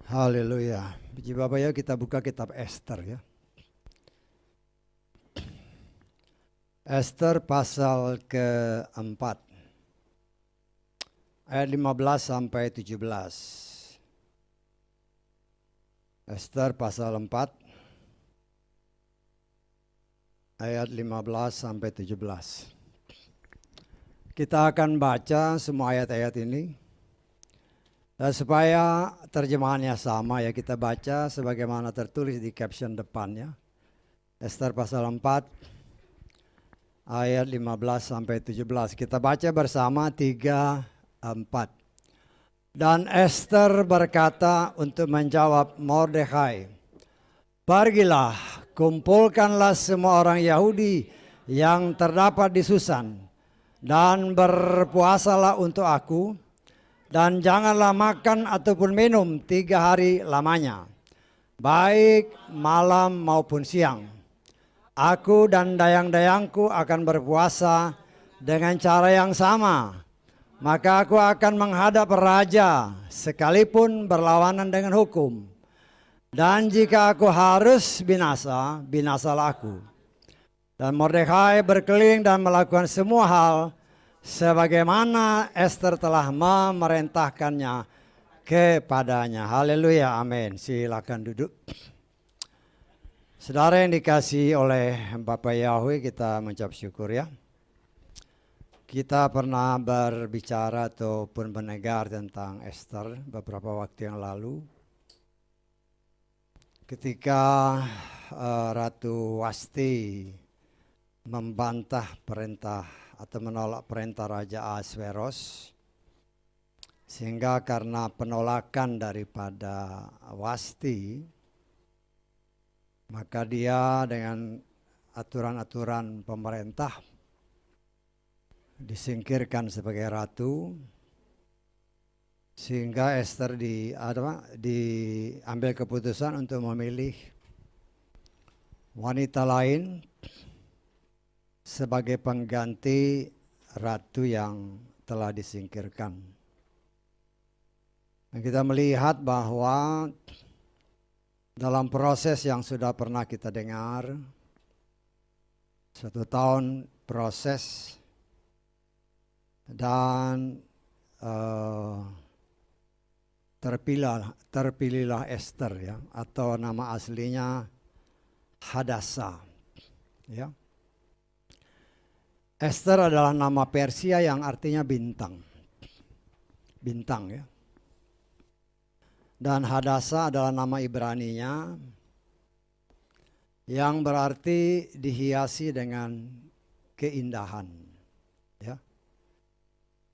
Haleluya. Puji Bapak ya, kita buka kitab Ester ya. Ester pasal ke-4. Ayat 15 sampai 17. Ester pasal 4. Ayat 15 sampai 17. Kita akan baca semua ayat-ayat ini. Dan supaya terjemahannya sama ya, kita baca sebagaimana tertulis di caption depannya. Ester pasal 4 ayat 15 sampai 17. Kita baca bersama 3, 4. Dan Ester berkata untuk menjawab Mordekhai, "Pergilah, kumpulkanlah semua orang Yahudi yang terdapat di Susan, dan berpuasalah untuk aku. Dan janganlah makan ataupun minum 3 hari lamanya, baik malam maupun siang. Aku dan dayang-dayangku akan berpuasa dengan cara yang sama. Maka aku akan menghadap raja sekalipun berlawanan dengan hukum. Dan jika aku harus binasa, binasalah aku." Dan Mordekhai berkeliling dan melakukan semua hal sebagaimana Ester telah memerintahkannya kepadanya. Haleluya, amin. Silakan duduk. Saudara yang dikasihi oleh Bapak Yahweh, kita mengucap syukur ya. Kita pernah berbicara ataupun mendengar tentang Ester beberapa waktu yang lalu. Ketika Ratu Wasti membantah perintah atau menolak perintah Raja Ahasveros, sehingga karena penolakan daripada Wasti, maka dia dengan aturan-aturan pemerintah disingkirkan sebagai ratu, sehingga Ester diambil keputusan untuk memilih wanita lain sebagai pengganti ratu yang telah disingkirkan. Dan kita melihat bahwa dalam proses yang sudah pernah kita dengar, 1 tahun proses, dan terpilihlah Ester ya, atau nama aslinya Hadassa ya. Ester adalah nama Persia yang artinya bintang. Bintang ya. Dan Hadassa adalah nama Ibraninya yang berarti dihiasi dengan keindahan. Ya.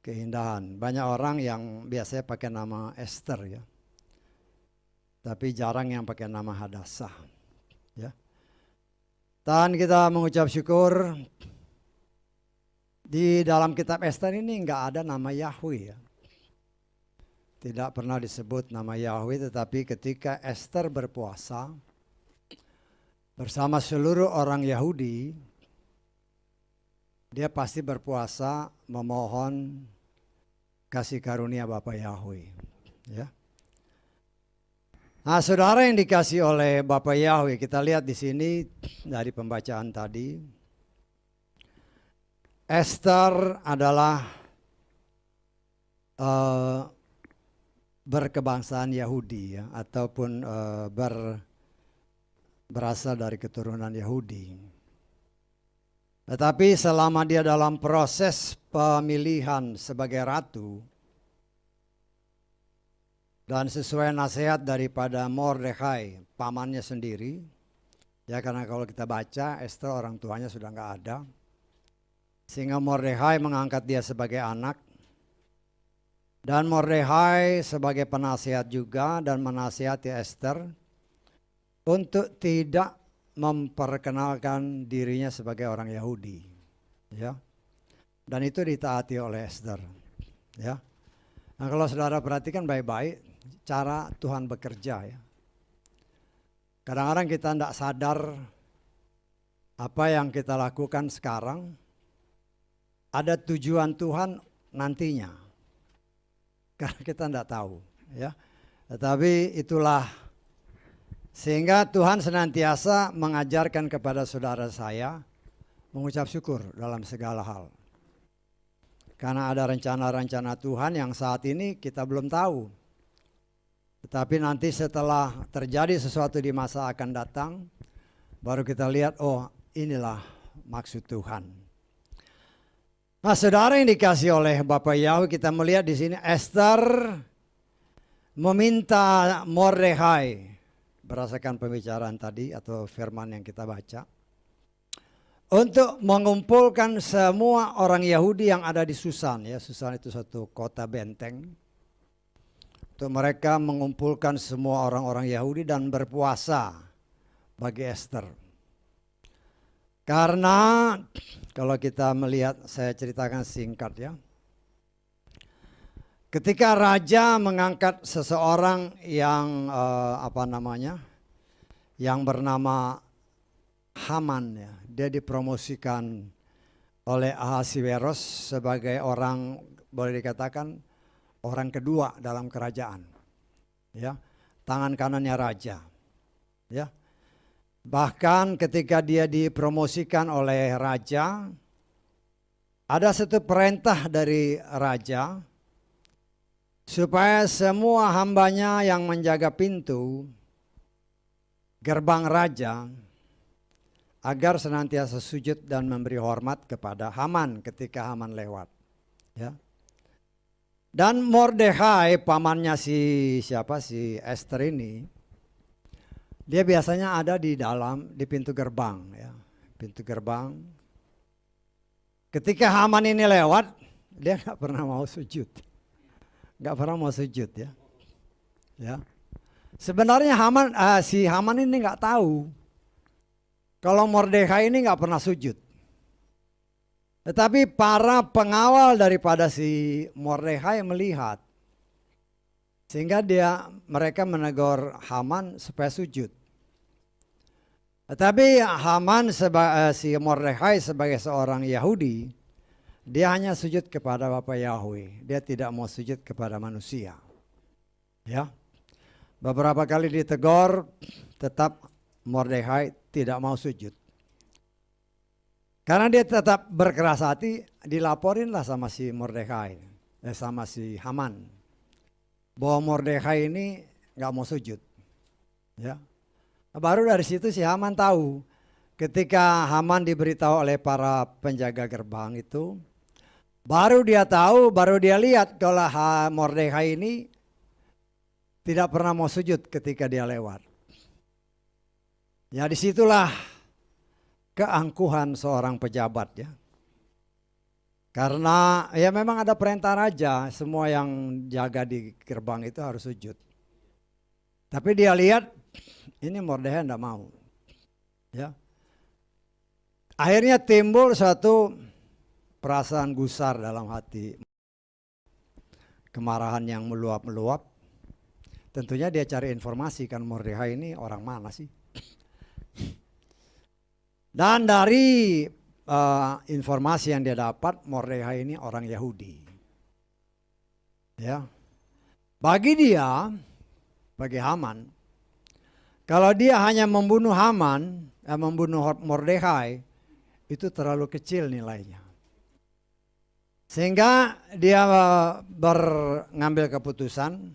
Keindahan. Banyak orang yang biasanya pakai nama Ester ya. Tapi jarang yang pakai nama Hadassa. Ya. Dan kita mengucap syukur di dalam kitab Ester ini enggak ada nama Yahweh ya. Tidak pernah disebut nama Yahweh, tetapi ketika Ester berpuasa bersama seluruh orang Yahudi, dia pasti berpuasa memohon kasih karunia Bapa Yahweh. Ya. Nah, saudara yang dikasih oleh Bapa Yahweh, kita lihat di sini dari pembacaan tadi. Ester adalah berkebangsaan Yahudi ya, ataupun berasal dari keturunan Yahudi. Tetapi selama dia dalam proses pemilihan sebagai ratu, dan sesuai nasihat daripada Mordekhai, pamannya sendiri, ya, karena kalau kita baca Ester orang tuanya sudah nggak ada, sehingga Mordekhai mengangkat dia sebagai anak. Dan Mordekhai sebagai penasihat juga dan menasihati Ester untuk tidak memperkenalkan dirinya sebagai orang Yahudi, ya. Dan itu ditaati oleh Ester, ya. Nah, kalau saudara perhatikan baik-baik cara Tuhan bekerja ya. Kadang-kadang kita tidak sadar apa yang kita lakukan sekarang ada tujuan Tuhan nantinya. karena kita tidak tahu, ya. Tetapi itulah sehingga Tuhan senantiasa mengajarkan kepada saudara saya mengucap syukur dalam segala hal. Karena ada rencana-rencana Tuhan yang saat ini kita belum tahu. Tetapi nanti setelah terjadi sesuatu di masa akan datang, baru kita lihat, oh inilah maksud Tuhan. Nah, saudara yang dikasih oleh Bapak Yahweh, kita melihat di sini Esther meminta Mordekhai, berdasarkan pembicaraan tadi atau firman yang kita baca, untuk mengumpulkan semua orang Yahudi yang ada di Susan. Ya, Susan itu satu kota benteng. Untuk mereka mengumpulkan semua orang-orang Yahudi dan berpuasa bagi Esther. Karena kalau kita melihat, saya ceritakan singkat ya. Ketika raja mengangkat seseorang yang yang bernama Haman ya, dia dipromosikan oleh Ahasiweros sebagai orang, boleh dikatakan orang kedua dalam kerajaan. Ya, tangan kanannya raja. Ya. Bahkan ketika dia dipromosikan oleh raja, ada satu perintah dari raja supaya semua hambanya yang menjaga pintu gerbang raja agar senantiasa sujud dan memberi hormat kepada Haman ketika Haman lewat. Ya. Dan Mordekhai, pamannya si Esther ini, dia biasanya ada di dalam, di pintu gerbang ya. Pintu gerbang. Ketika Haman ini lewat, dia nggak pernah mau sujud. Nggak pernah mau sujud ya. Ya. Sebenarnya si Haman ini nggak tahu kalau Mordekhai ini nggak pernah sujud. Tetapi para pengawal daripada si Mordekhai melihat, sehingga mereka menegur Haman supaya sujud. Tetapi Haman si Mordekhai sebagai seorang Yahudi, dia hanya sujud kepada Bapak Yahweh. Dia tidak mau sujud kepada manusia. Ya. Beberapa kali ditegur, tetap Mordekhai tidak mau sujud. Karena dia tetap berkeras hati, dilaporinlah sama si Mordekhai, sama si Haman, bahwa Mordekhai ini nggak mau sujud. Ya. Baru dari situ si Haman tahu. Ketika Haman diberitahu oleh para penjaga gerbang itu, baru dia tahu, baru dia lihat kalau Mordekhai ini tidak pernah mau sujud ketika dia lewat. Ya, disitulah keangkuhan seorang pejabat ya. Karena ya memang ada perintah raja, semua yang jaga di gerbang itu harus sujud. Tapi dia lihat ini Mordekhai tidak mau. Ya. Akhirnya timbul suatu perasaan gusar dalam hati. Kemarahan yang meluap-meluap. Tentunya dia cari informasi, kan Mordekhai ini orang mana sih? Dan dari informasi yang dia dapat, Mordekhai ini orang Yahudi. Ya. Bagi Haman, kalau dia hanya membunuh membunuh Mordekhai, itu terlalu kecil nilainya. Sehingga dia mengambil keputusan,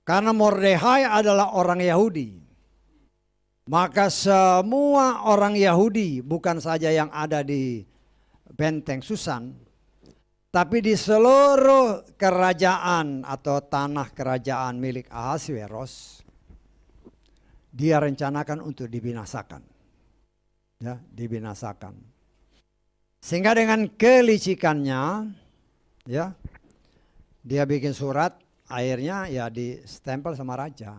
karena Mordekhai adalah orang Yahudi, maka semua orang Yahudi, bukan saja yang ada di benteng Susan, tapi di seluruh kerajaan atau tanah kerajaan milik Ahasiweros, dia rencanakan untuk dibinasakan. Ya, dibinasakan. Sehingga dengan kelicikannya, ya, dia bikin surat, akhirnya ya distempel sama raja.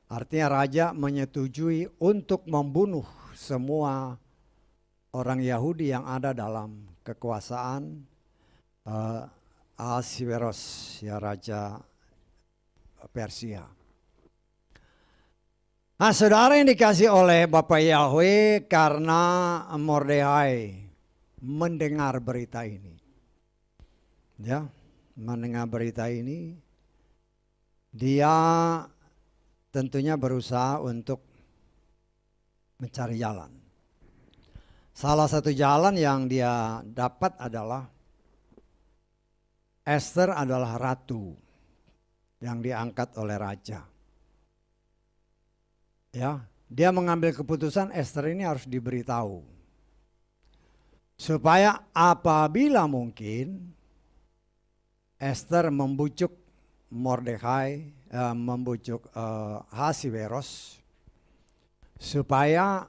Artinya raja menyetujui untuk membunuh semua orang Yahudi yang ada dalam kekuasaan Ahasiweros, ya raja Persia. Nah, saudara yang dikasih oleh Bapak Yahweh, karena Mordekhai mendengar berita ini, ya, mendengar berita ini, dia tentunya berusaha untuk mencari jalan. Salah satu jalan yang dia dapat adalah Esther adalah ratu yang diangkat oleh raja. Ya, dia mengambil keputusan Esther ini harus diberitahu. Supaya apabila mungkin Esther membujuk Mordekai, membujuk Ahasveros supaya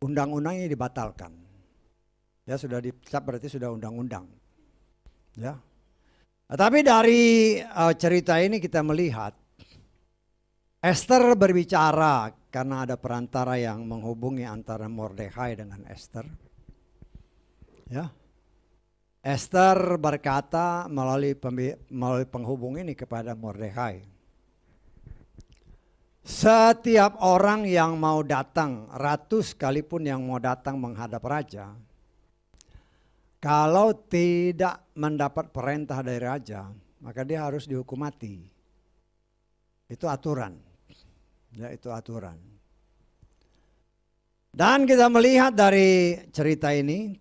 undang-undang ini dibatalkan. Ya, sudah dicap berarti sudah undang-undang. Ya. Tapi dari cerita ini kita melihat Esther berbicara karena ada perantara yang menghubungi antara Mordekai dengan Esther. Ya. Esther berkata melalui penghubung ini kepada Mordekai, setiap orang yang mau datang, ratu sekalipun yang mau datang menghadap raja, kalau tidak mendapat perintah dari raja, maka dia harus dihukum mati. Itu aturan. Ya, itu aturan. Dan kita melihat dari cerita ini,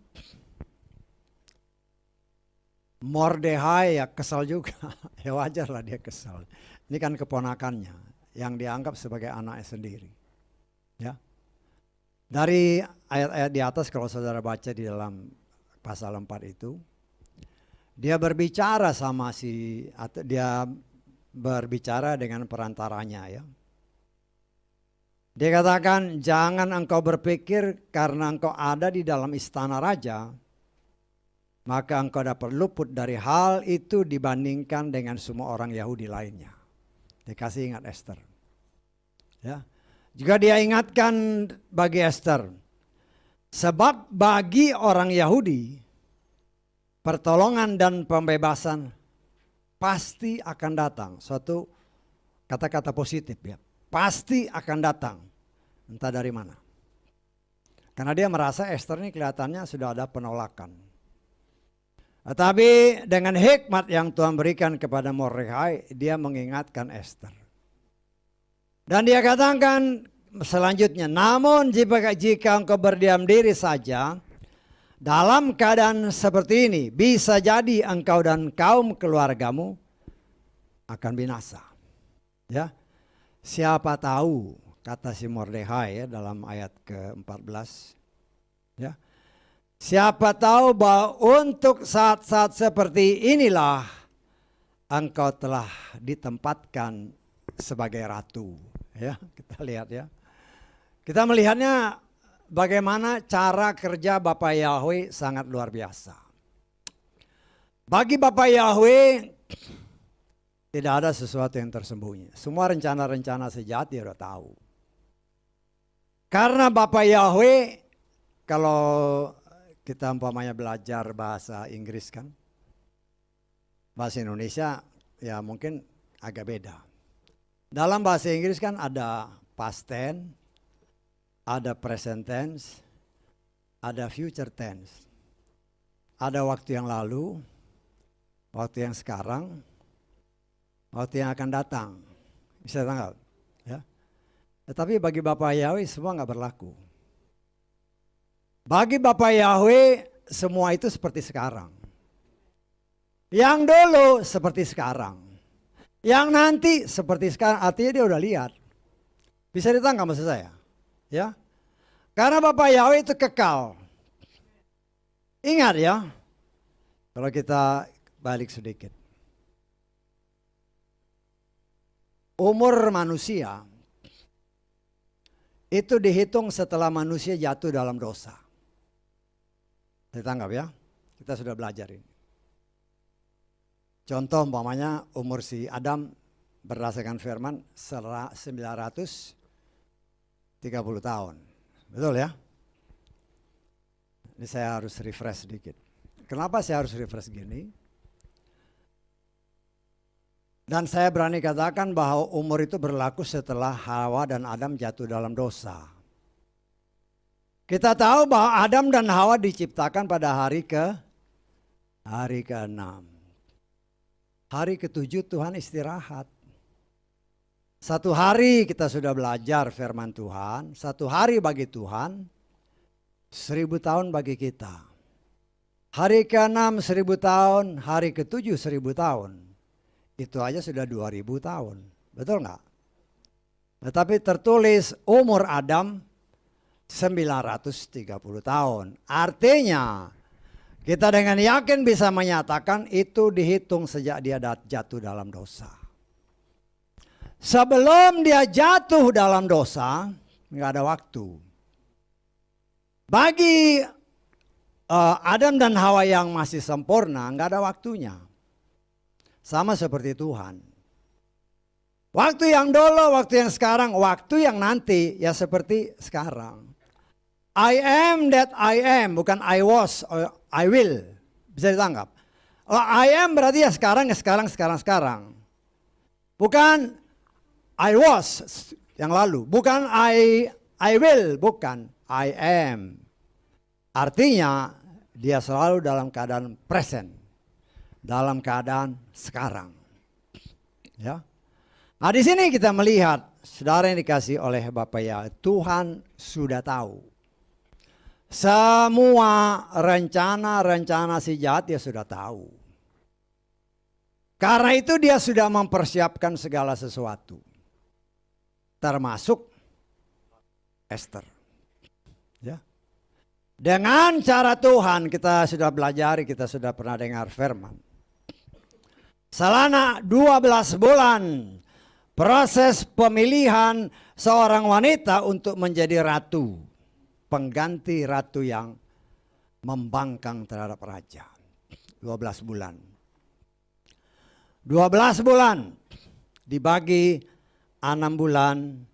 Mordekai ya kesal juga. Ya wajarlah dia kesal. Ini kan keponakannya yang dianggap sebagai anaknya sendiri. Ya. Dari ayat-ayat di atas kalau saudara baca di dalam pasal 4 itu, dia berbicara dia berbicara dengan perantaranya, ya. Dia katakan, jangan engkau berpikir karena engkau ada di dalam istana raja, maka engkau dapat luput dari hal itu dibandingkan dengan semua orang Yahudi lainnya. Dikasih ingat Esther. Ya. Juga dia ingatkan bagi Esther, sebab bagi orang Yahudi, pertolongan dan pembebasan pasti akan datang. Suatu kata-kata positif, ya. Pasti akan datang. Entah dari mana. Karena dia merasa Esther ini kelihatannya sudah ada penolakan. Tetapi dengan hikmat yang Tuhan berikan kepada Mordekai, dia mengingatkan Esther. Dan dia katakan selanjutnya, namun jika engkau berdiam diri saja, dalam keadaan seperti ini, bisa jadi engkau dan kaum keluargamu akan binasa. Ya, siapa tahu, kata si Mordekai ya, dalam ayat ke-14. Ya, siapa tahu bahwa untuk saat-saat seperti inilah engkau telah ditempatkan sebagai ratu. Ya, kita lihat ya. Kita melihatnya bagaimana cara kerja Bapak Yahweh sangat luar biasa. Bagi Bapak Yahweh tidak ada sesuatu yang tersembunyi. Semua rencana-rencana sejati dia udah tahu. Karena Bapak Yahweh, kalau kita umpamanya belajar bahasa Inggris kan, bahasa Indonesia ya mungkin agak beda. Dalam bahasa Inggris kan ada past tense, ada present tense, ada future tense. Ada waktu yang lalu, waktu yang sekarang, waktu yang akan datang. Bisa tanggal, ya. Tetapi bagi Bapak Yahweh semua nggak berlaku. Bagi Bapak Yahweh semua itu seperti sekarang. Yang dulu seperti sekarang. Yang nanti seperti sekarang, artinya dia udah lihat. Bisa ditangkap maksud saya? Ya. Karena Bapak Yahweh itu kekal. Ingat ya, kalau kita balik sedikit. Umur manusia itu dihitung setelah manusia jatuh dalam dosa. Ditangkap ya, kita sudah belajar ini. Contoh umpamanya umur si Adam berdasarkan firman 930 tahun. Betul ya? Ini saya harus refresh sedikit. Kenapa saya harus refresh gini? Dan saya berani katakan bahwa umur itu berlaku setelah Hawa dan Adam jatuh dalam dosa. Kita tahu bahwa Adam dan Hawa diciptakan pada hari ke Hari ke-6. Hari ke-7 Tuhan istirahat. 1 hari kita sudah belajar firman Tuhan. 1 hari bagi Tuhan, 1000 tahun bagi kita. Hari ke-6 1000 tahun, hari ke-7 1000 tahun. Itu aja sudah 2000 tahun. Betul nggak? Tetapi tertulis umur Adam 930 tahun. Artinya kita dengan yakin bisa menyatakan itu dihitung sejak dia jatuh dalam dosa. Sebelum dia jatuh dalam dosa, nggak ada waktu. Bagi Adam dan Hawa yang masih sempurna, nggak ada waktunya. Sama seperti Tuhan. Waktu yang dulu, waktu yang sekarang, waktu yang nanti, ya seperti sekarang. I am that I am, bukan I was or I will. Bisa ditangkap. I am berarti ya sekarang, ya sekarang, sekarang. Bukan I was yang lalu. Bukan I will, bukan I am. Artinya dia selalu dalam keadaan present. Dalam keadaan sekarang. Ya. Nah di sini kita melihat, saudara yang dikasih oleh Bapak ya, Tuhan sudah tahu. Semua rencana-rencana si jahat dia sudah tahu. Karena itu dia sudah mempersiapkan segala sesuatu. Termasuk Esther. Ya. Dengan cara Tuhan kita sudah belajar, kita sudah pernah dengar firman. Selama 12 bulan proses pemilihan seorang wanita untuk menjadi ratu. Pengganti ratu yang membangkang terhadap raja. 12 bulan. 12 bulan dibagi 6 bulan.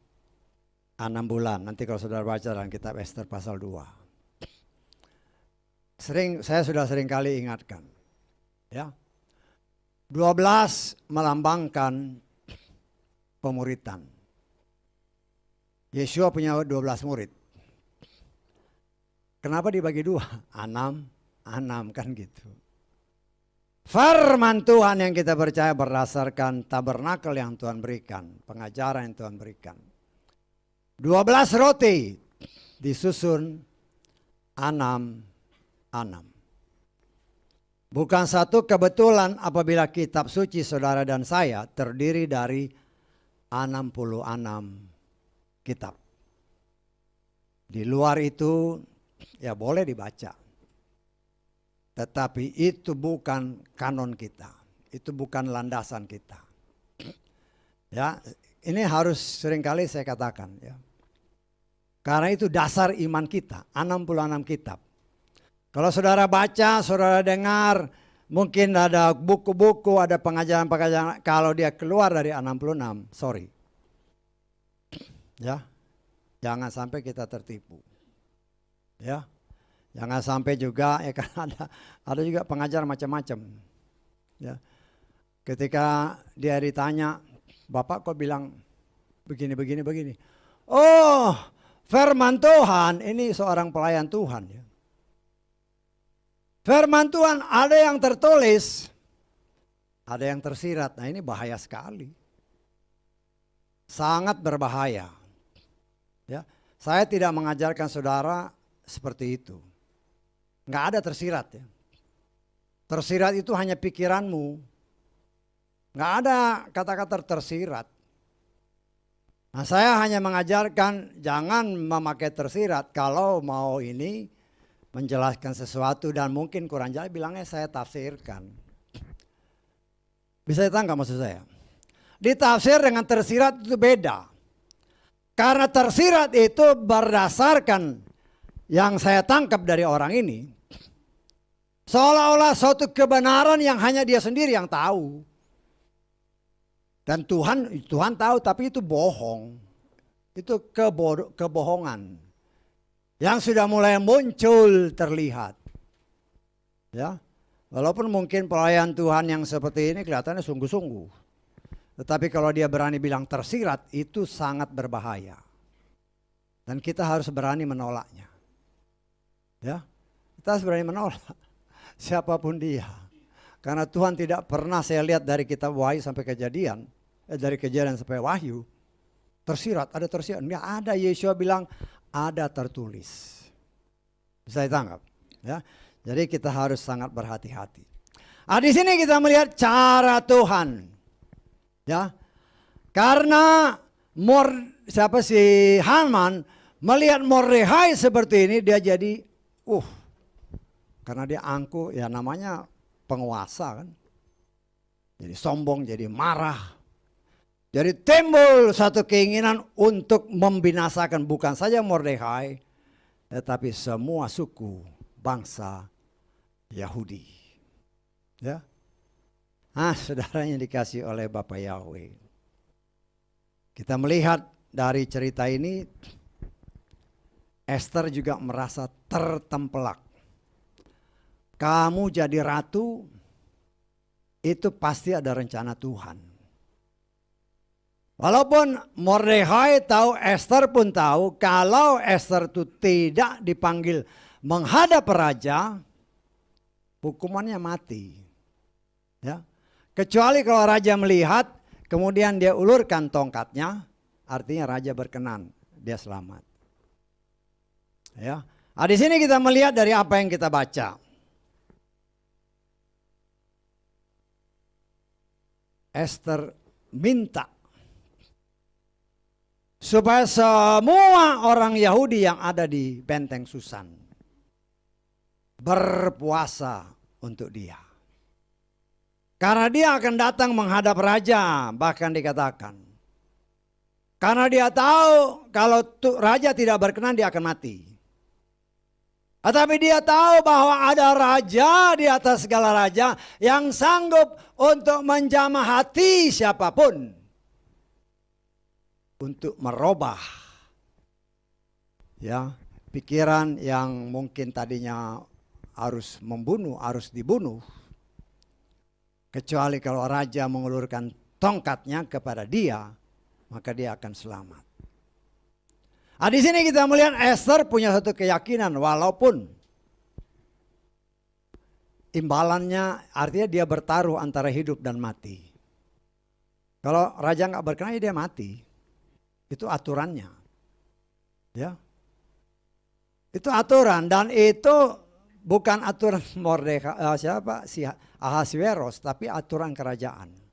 6 bulan. Nanti kalau saudara baca dalam kitab Esther pasal 2. Saya sudah sering kali ingatkan. Ya. 12 melambangkan pemuritan. Yesua punya 12 murid. Kenapa dibagi 2? 6 kan gitu. Firman Tuhan yang kita percaya berdasarkan tabernakel yang Tuhan berikan. Pengajaran yang Tuhan berikan. 12 roti disusun 6. Bukan satu kebetulan apabila kitab suci saudara dan saya terdiri dari 66 kitab. Di luar itu ya boleh dibaca. Tetapi itu bukan kanon kita. Itu bukan landasan kita. Ya, ini harus seringkali saya katakan ya. Karena itu dasar iman kita, 66 kitab. Kalau saudara baca, saudara dengar, mungkin ada buku-buku, ada pengajaran-pengajaran, kalau dia keluar dari 66, sorry. Ya. Jangan sampai kita tertipu. Ya. Jangan sampai juga ya kan ada juga pengajar macam-macam. Ya. Ketika dia ditanya, "Bapak kok bilang begini. Oh, firman Tuhan, ini seorang pelayan Tuhan ya. Firman Tuhan ada yang tertulis, ada yang tersirat. Nah, ini bahaya sekali. Sangat berbahaya. Ya. Saya tidak mengajarkan saudara seperti itu. Nggak ada tersirat ya. Tersirat itu hanya pikiranmu. Nggak ada kata-kata tersirat. Nah, saya hanya mengajarkan jangan memakai tersirat kalau mau ini menjelaskan sesuatu dan mungkin kurang jelas bilangnya saya tafsirkan. Bisa ditangkap maksud saya? Ditafsir dengan tersirat itu beda. Karena tersirat itu berdasarkan yang saya tangkap dari orang ini. Seolah-olah suatu kebenaran yang hanya dia sendiri yang tahu. Dan Tuhan tahu tapi itu bohong. Itu kebohongan. Yang sudah mulai muncul terlihat. Ya. Walaupun mungkin pelayan Tuhan yang seperti ini kelihatannya sungguh-sungguh. Tetapi kalau dia berani bilang tersirat itu sangat berbahaya. Dan kita harus berani menolaknya. Ya. Kita harus berani menolak. siapapun dia. Karena Tuhan tidak pernah, saya lihat dari kitab Wahyu sampai Kejadian, dari Kejadian sampai Wahyu, tersirat, ada tersirat. Nggak ada, Yeshua bilang ada tertulis. Bisa ditangkap, ya. Jadi kita harus sangat berhati-hati. Di sini kita melihat cara Tuhan, ya. Karena siapa si Haman melihat Mordekhai seperti ini, dia jadi karena dia angkuh, ya namanya penguasa kan. Jadi sombong, jadi marah. Jadi timbul satu keinginan untuk membinasakan bukan saja Mordekhai, tetapi semua suku bangsa Yahudi. Ya. Saudaranya dikasih oleh Bapak Yahweh. Kita melihat dari cerita ini, Esther juga merasa tertempelak. Kamu jadi ratu, itu pasti ada rencana Tuhan. Walaupun Mordekhai tahu, Esther pun tahu, kalau Esther itu tidak dipanggil menghadap raja, hukumannya mati. Ya. Kecuali kalau raja melihat, kemudian dia ulurkan tongkatnya, artinya raja berkenan, dia selamat. Ya. Di sini kita melihat dari apa yang kita baca. Esther minta supaya semua orang Yahudi yang ada di benteng Susan berpuasa untuk dia. Karena dia akan datang menghadap raja, bahkan dikatakan. Karena dia tahu kalau raja tidak berkenan dia akan mati. Tetapi dia tahu bahwa ada raja di atas segala raja yang sanggup untuk menjamah hati siapapun. Untuk merubah ya pikiran yang mungkin tadinya harus membunuh, harus dibunuh. Kecuali kalau raja mengulurkan tongkatnya kepada dia, maka dia akan selamat. Di sini kita melihat Esther punya satu keyakinan, walaupun imbalannya artinya dia bertaruh antara hidup dan mati. Kalau raja nggak berkenan, dia mati. Itu aturannya, ya. Itu aturan, dan itu bukan aturan Mordekhai, si Ahasveros, tapi aturan kerajaan.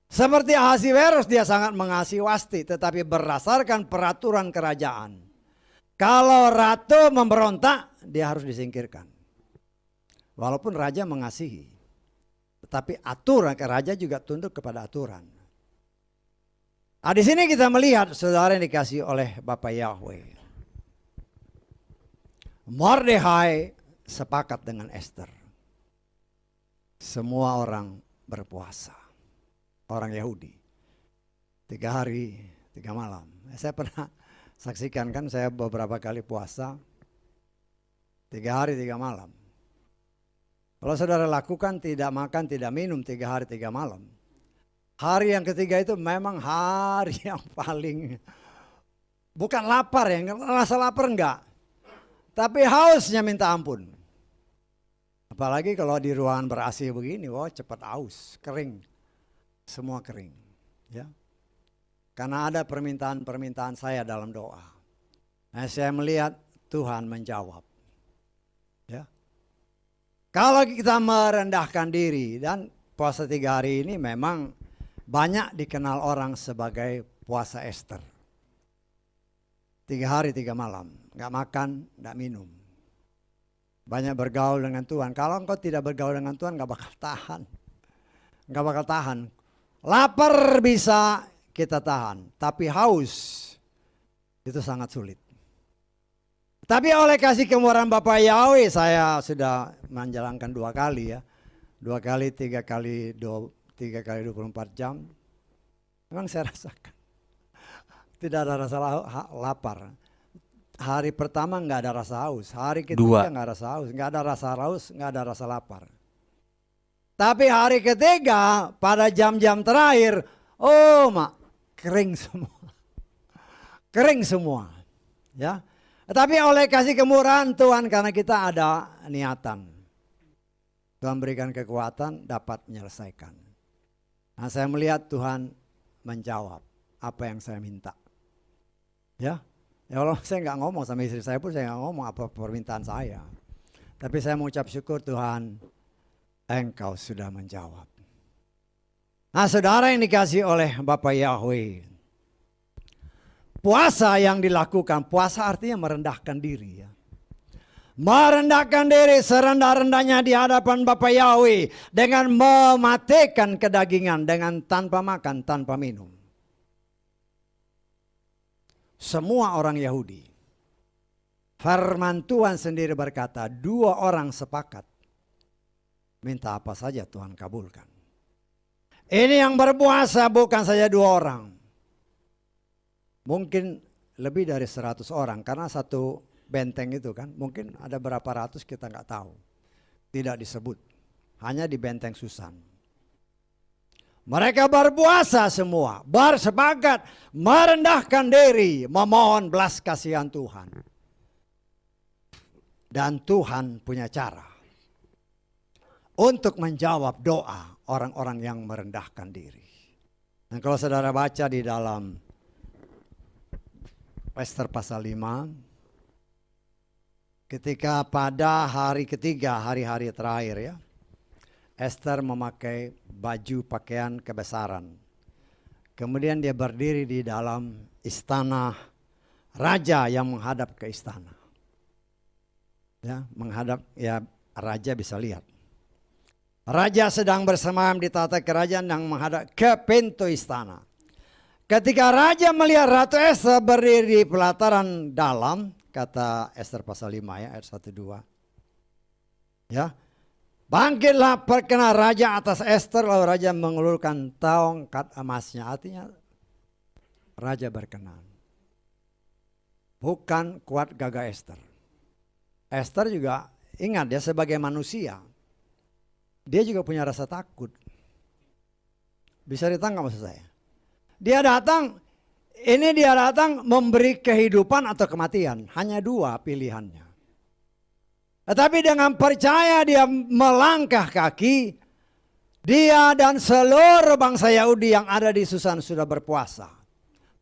Seperti Ahasveros, dia sangat mengasihi Wasti, tetapi berdasarkan peraturan kerajaan. Kalau ratu memberontak, dia harus disingkirkan. Walaupun raja mengasihi, tetapi aturan raja juga tunduk kepada aturan. Di sini kita melihat saudara yang dikasihi oleh Bapak Yahweh. Mordekhai sepakat dengan Esther. Semua orang berpuasa. Orang Yahudi 3 hari 3 malam. Saya pernah saksikan, kan saya beberapa kali puasa 3 hari 3 malam. Kalau saudara lakukan tidak makan tidak minum 3 hari 3 malam, hari yang ketiga itu memang hari yang paling, bukan lapar ya, rasa lapar enggak, tapi hausnya minta ampun. Apalagi kalau di ruangan ber-AC begini, cepat haus, kering. Semua kering, ya. Karena ada permintaan-permintaan saya dalam doa. Saya melihat Tuhan menjawab, ya. Kalau kita merendahkan diri, dan puasa 3 hari ini memang banyak dikenal orang sebagai puasa Esther. 3 hari 3 malam, nggak makan, nggak minum. Banyak bergaul dengan Tuhan. Kalau engkau tidak bergaul dengan Tuhan, nggak bakal tahan, nggak bakal tahan. Lapar bisa kita tahan, tapi haus itu sangat sulit. Tapi oleh kasih kemurahan Bapak Yahweh, saya sudah menjalankan 2 kali ya. 2 kali, 3 kali 24 jam. Memang saya rasakan tidak ada rasa lapar. Hari pertama nggak ada rasa haus, hari ketiga nggak ada rasa haus, nggak ada rasa haus, nggak ada rasa lapar. Tapi hari ketiga pada jam-jam terakhir, kering semua, kering semua, ya. Tetapi oleh kasih kemurahan Tuhan, karena kita ada niatan, Tuhan berikan kekuatan dapat menyelesaikan. Nah, saya melihat Tuhan menjawab apa yang saya minta. Ya, kalau saya nggak ngomong sama istri saya pun, saya nggak ngomong apa permintaan saya. Tapi saya mengucap syukur, Tuhan, Engkau sudah menjawab. Nah, saudara yang dikasih oleh Bapak Yahweh, puasa yang dilakukan, puasa artinya merendahkan diri ya. Merendahkan diri serendah-rendahnya di hadapan Bapak Yahweh dengan mematikan kedagingan, dengan tanpa makan, tanpa minum. Semua orang Yahudi. Firman Tuhan sendiri berkata, 2 orang sepakat, minta apa saja Tuhan kabulkan. Ini yang berpuasa bukan saja 2 orang. Mungkin lebih dari 100 orang, karena satu benteng itu kan, mungkin ada berapa ratus kita nggak tahu. Tidak disebut, hanya di benteng Susan. Mereka berpuasa semua, bersepakat merendahkan diri, memohon belas kasihan Tuhan. Dan Tuhan punya cara untuk menjawab doa orang-orang yang merendahkan diri. Dan kalau saudara baca di dalam Ester pasal 5, ketika pada hari ketiga, hari-hari terakhir ya, Ester memakai baju pakaian kebesaran. Kemudian dia berdiri di dalam istana raja yang menghadap ke istana. Ya, menghadap, ya raja bisa lihat. Raja sedang bersemayam di tata kerajaan yang menghadap ke pintu istana. Ketika raja melihat Ratu Ester berdiri di pelataran dalam, kata Ester pasal 5 ya, ayat 1-2. Ya. Bangkitlah perkenan raja atas Ester, lalu raja mengulurkan tongkat emasnya. Artinya raja berkenan. Bukan kuat gagah Ester. Ester juga ingat dia sebagai manusia. Dia juga punya rasa takut. Bisa ditangkap maksud saya. Dia datang memberi kehidupan atau kematian. Hanya 2 pilihannya. Tetapi dengan percaya dia melangkah kaki, dia dan seluruh bangsa Yahudi yang ada di Susan sudah berpuasa.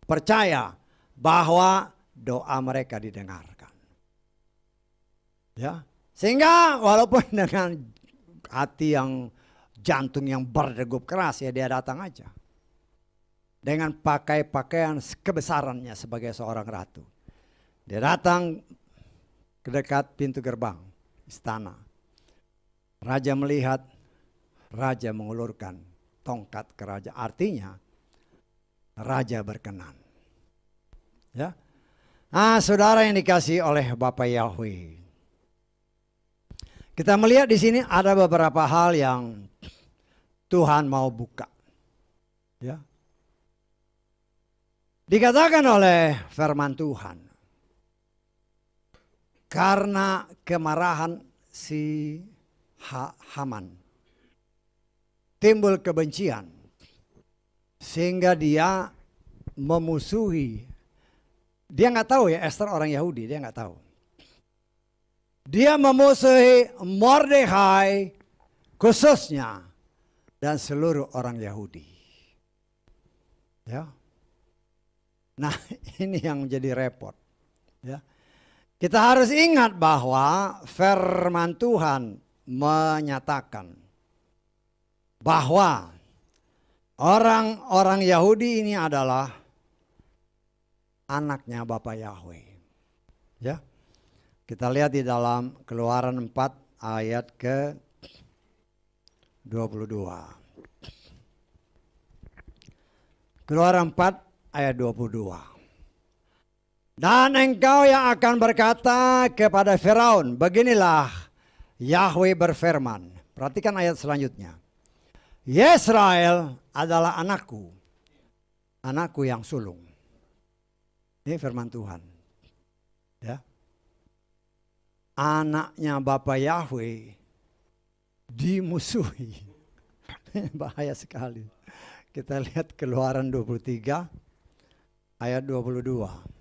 Percaya bahwa doa mereka didengarkan. Ya, sehingga walaupun dengan hati yang, jantung yang berdegup keras ya, dia datang aja. Dengan pakai pakaian kebesarannya sebagai seorang ratu. Dia datang ke dekat pintu gerbang istana. Raja melihat, raja mengulurkan tongkat kerajaan. Artinya raja berkenan. Ya. Nah, saudara yang dikasih oleh Bapak Yahweh, kita melihat di sini ada beberapa hal yang Tuhan mau buka. Ya. Dikatakan oleh firman Tuhan, karena kemarahan si Haman timbul kebencian sehingga dia memusuhi. Dia nggak tahu ya, Ester orang Yahudi, dia nggak tahu. Dia memusuhi Mordekhai khususnya dan seluruh orang Yahudi. Ya. Nah, ini yang menjadi repot. Ya. Kita harus ingat bahwa firman Tuhan menyatakan bahwa orang-orang Yahudi ini adalah anaknya Bapak Yahweh. Ya. Kita lihat di dalam Keluaran 4 ayat ke 22. Keluaran 4 ayat 22. Dan engkau yang akan berkata kepada Firaun, beginilah Yahweh berfirman. Perhatikan ayat selanjutnya. Yesrael adalah anakku, anakku yang sulung. Ini firman Tuhan. Ya. Anaknya Bapak Yahweh dimusuhi. Bahaya sekali. Kita lihat Keluaran 23 ayat 22.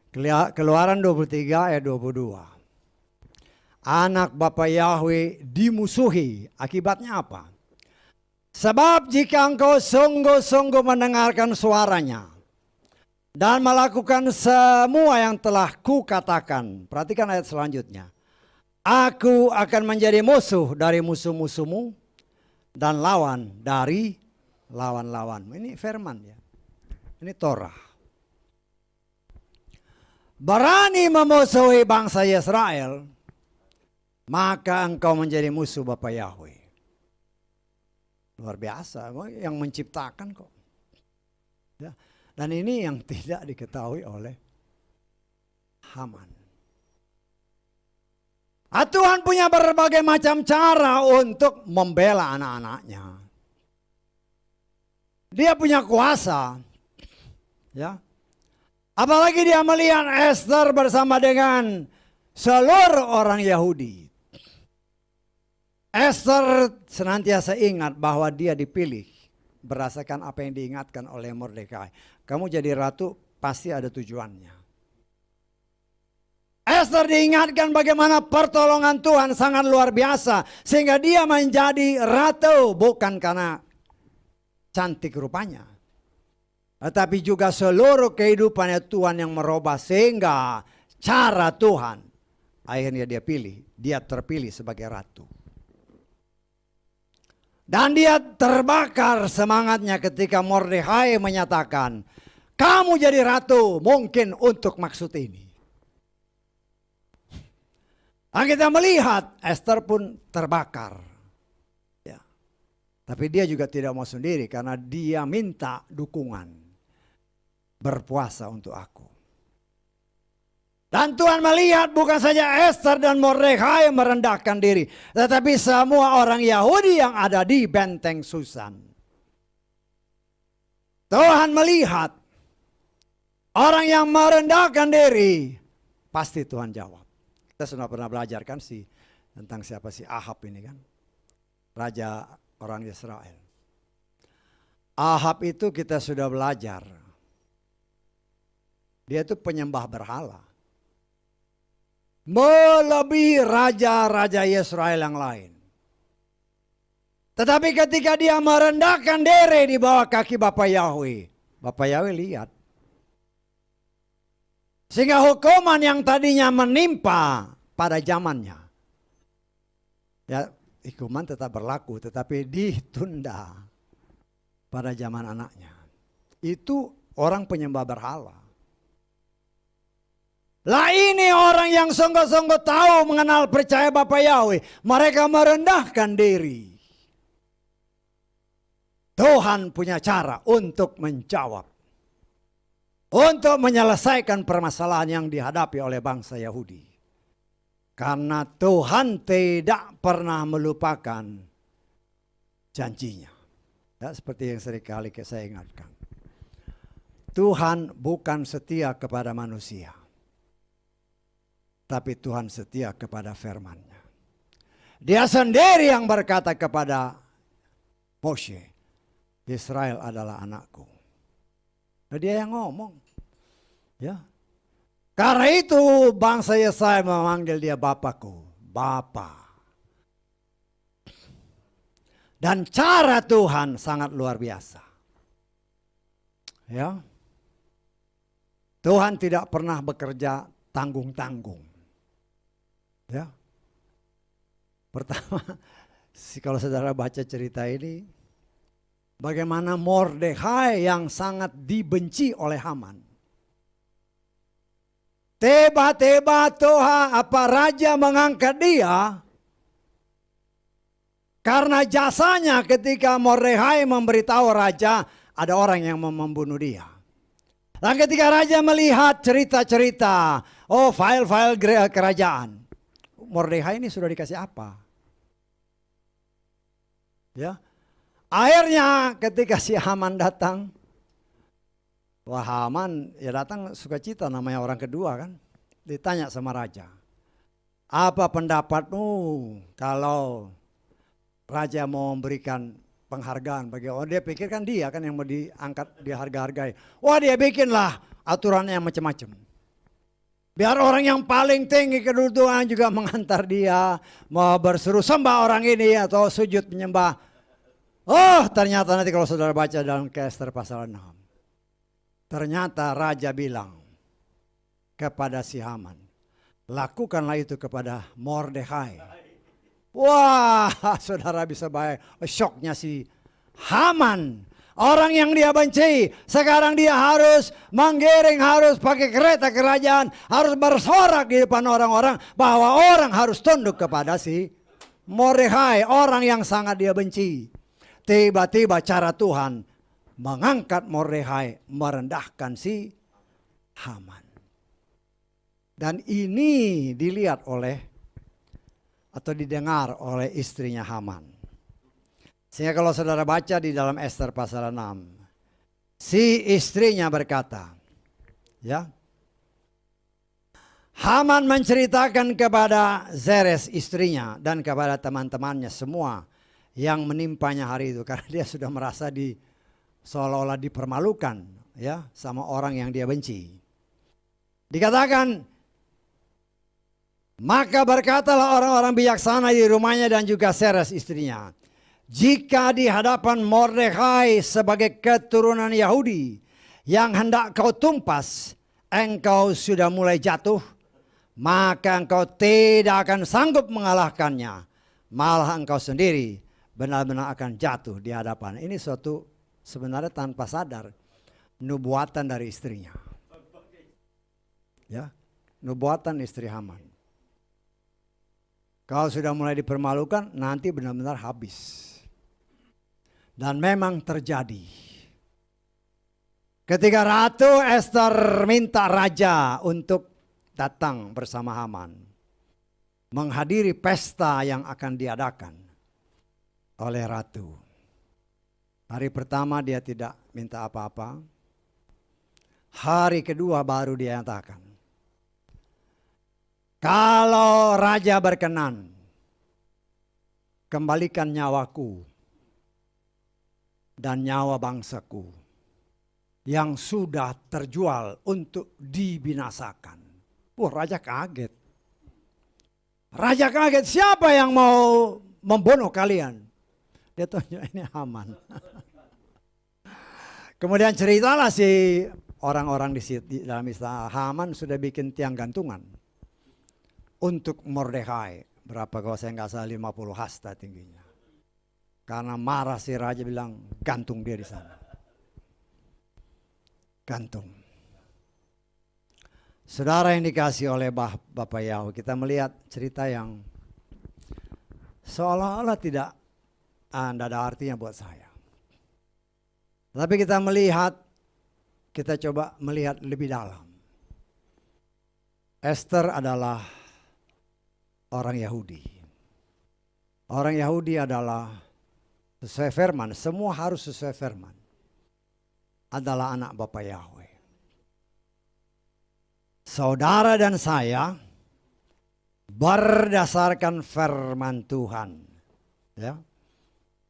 Keluaran 23 ayat 22. Anak Bapa Yahweh dimusuhi. Akibatnya apa? Sebab jika engkau sungguh-sungguh mendengarkan suaranya dan melakukan semua yang telah kukatakan. Perhatikan ayat selanjutnya. Aku akan menjadi musuh dari musuh-musuhmu dan lawan dari lawan-lawanmu. Ini firman ya. Ini Torah. Berani memusuhi bangsa Israel, maka engkau menjadi musuh Bapa Yahweh. Luar biasa, yang menciptakan kok. Ya. Dan ini yang tidak diketahui oleh Haman. Tuhan punya berbagai macam cara untuk membela anak-anaknya. Dia punya kuasa. Ya. Apalagi dia melihat Esther bersama dengan seluruh orang Yahudi. Esther senantiasa ingat bahwa dia dipilih berdasarkan apa yang diingatkan oleh Mordekai. Kamu jadi ratu pasti ada tujuannya. Esther diingatkan bagaimana pertolongan Tuhan sangat luar biasa. Sehingga dia menjadi ratu bukan karena cantik rupanya. Tetapi juga seluruh kehidupannya Tuhan yang merubah sehingga cara Tuhan. Akhirnya dia terpilih sebagai ratu. Dan dia terbakar semangatnya ketika Mordekai menyatakan, kamu jadi ratu mungkin untuk maksud ini. Dan kita melihat Esther pun terbakar. Ya. Tapi dia juga tidak mau sendiri karena dia minta dukungan. Berpuasa untuk aku. Dan Tuhan melihat bukan saja Esther dan Mordekai merendahkan diri. Tetapi semua orang Yahudi yang ada di benteng Susan. Tuhan melihat orang yang merendahkan diri. Pasti Tuhan jawab. Kita sudah pernah belajar kan tentang siapa si Ahab ini kan. Raja orang Israel. Ahab itu kita sudah belajar. Dia itu penyembah berhala. Melebihi raja-raja Israel yang lain. Tetapi ketika dia merendahkan diri di bawah kaki Bapa Yahweh. Bapa Yahweh lihat. Sehingga hukuman yang tadinya menimpa pada zamannya. Ya, hukuman tetap berlaku tetapi ditunda pada zaman anaknya. Itu orang penyembah berhala. Lah ini orang yang sungguh-sungguh tahu mengenal percaya Bapa Yahweh. Mereka merendahkan diri. Tuhan punya cara untuk menjawab. Untuk menyelesaikan permasalahan yang dihadapi oleh bangsa Yahudi. Karena Tuhan tidak pernah melupakan janjinya. Ya, seperti yang seringkali saya ingatkan. Tuhan bukan setia kepada manusia. Tapi Tuhan setia kepada firman-Nya. Dia sendiri yang berkata kepada Moshe, Israel adalah anakku. Nah, dia yang ngomong. Ya. Karena itu bangsa Yesaya memanggil dia Bapakku, Bapa. Dan cara Tuhan sangat luar biasa. Ya. Tuhan tidak pernah bekerja tanggung-tanggung. Ya. Pertama, kalau saudara baca cerita ini, bagaimana Mordekai yang sangat dibenci oleh Haman. Tiba-tiba Tuhan raja mengangkat dia karena jasanya ketika Mordekai memberitahu raja ada orang yang mau membunuh dia. Dan ketika raja melihat cerita-cerita, file-file kerajaan. Mordekai ini sudah dikasih apa? Ya. Akhirnya ketika si Haman datang, wah Haman ya datang sukacita namanya orang kedua kan. Ditanya sama raja, apa pendapatmu kalau raja mau memberikan penghargaan bagi orang? Dia pikirkan dia kan yang mau diangkat, diharga-hargai. Wah dia bikinlah aturannya yang macam-macam. Biar orang yang paling tinggi kedudukan juga mengantar dia. Mau berseru sembah orang ini atau sujud menyembah. Oh, ternyata nanti kalau saudara baca dalam Ester pasal 6. Ternyata raja bilang kepada si Haman, lakukanlah itu kepada Mordekhai. Wah, saudara bisa bayang syoknya si Haman. Orang yang dia benci, sekarang dia harus menggiring, harus pakai kereta kerajaan, harus bersorak di depan orang-orang bahwa orang harus tunduk kepada si Mordekhai, orang yang sangat dia benci. Tiba-tiba cara Tuhan mengangkat Mordekhai, merendahkan si Haman. Dan ini dilihat oleh atau didengar oleh istrinya Haman. Sehingga kalau saudara baca di dalam Ester pasal 6, si istrinya berkata, ya, Haman menceritakan kepada Zeres istrinya dan kepada teman-temannya semua yang menimpanya hari itu, karena dia sudah merasa seolah-olah dipermalukan, ya, sama orang yang dia benci. Dikatakan, maka berkatalah orang-orang bijaksana di rumahnya dan juga Zeres istrinya, jika di hadapan Mordekhai sebagai keturunan Yahudi yang hendak kau tumpas, engkau sudah mulai jatuh, maka engkau tidak akan sanggup mengalahkannya. Malah engkau sendiri benar-benar akan jatuh di hadapan. Ini suatu sebenarnya tanpa sadar nubuatan dari istrinya. Ya, nubuatan istri Haman. Kalau sudah mulai dipermalukan, nanti benar-benar habis. Dan memang terjadi. Ketika Ratu Ester minta raja untuk datang bersama Haman, menghadiri pesta yang akan diadakan oleh Ratu. Hari pertama dia tidak minta apa-apa. Hari kedua baru dia nyatakan, kalau raja berkenan, kembalikan nyawaku dan nyawa bangsaku yang sudah terjual untuk dibinasakan. Wah, raja kaget. Raja kaget, siapa yang mau membunuh kalian? Dia tunjuk, ini Haman. Kemudian ceritalah si orang-orang di dalam istana, Haman sudah bikin tiang gantungan untuk Mordekhai. Berapa kalau saya nggak salah 50 hasta tingginya. Karena marah si raja bilang, gantung dia di sana. Gantung. Saudara yang dikasih oleh Bapak Yahweh, kita melihat cerita yang seolah-olah tidak ada artinya buat saya. Tapi kita melihat, kita coba melihat lebih dalam. Ester adalah orang Yahudi. Orang Yahudi adalah sesuai firman, semua harus sesuai firman. Adalah anak Bapa Yahweh. Saudara dan saya berdasarkan firman Tuhan. Ya,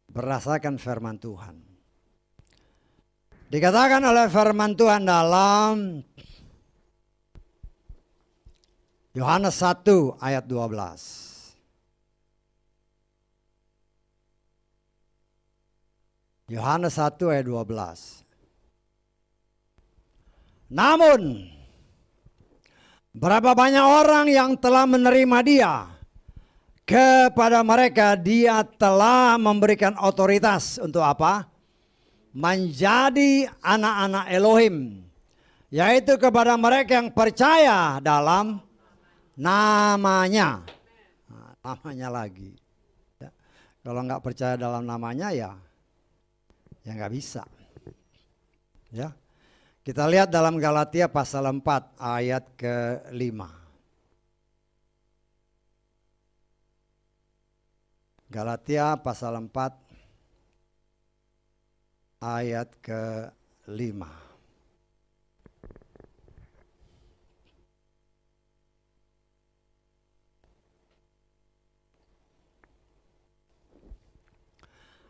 berdasarkan firman Tuhan. Dikatakan oleh firman Tuhan dalam Yohanes 1 ayat 12. Yohanes 1 ayat 12. Namun, berapa banyak orang yang telah menerima dia, kepada mereka dia telah memberikan otoritas untuk apa? Menjadi anak-anak Elohim, yaitu kepada mereka yang percaya dalam namanya. Nah, namanya lagi. Ya. Kalau nggak percaya dalam namanya ya nggak bisa. Ya, kita lihat dalam Galatia pasal 4 ayat ke-5. Galatia pasal 4 ayat ke-5.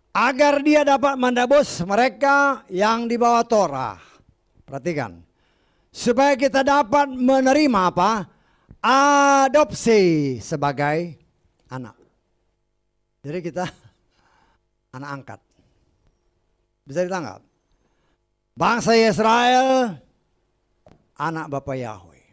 Agar dia dapat menebus mereka yang di bawah Torah. Perhatikan. supaya kita dapat menerima apa? Adopsi sebagai anak. Jadi kita anak angkat. Bisa ditangkap? Bangsa Israel, anak Bapa Yahweh.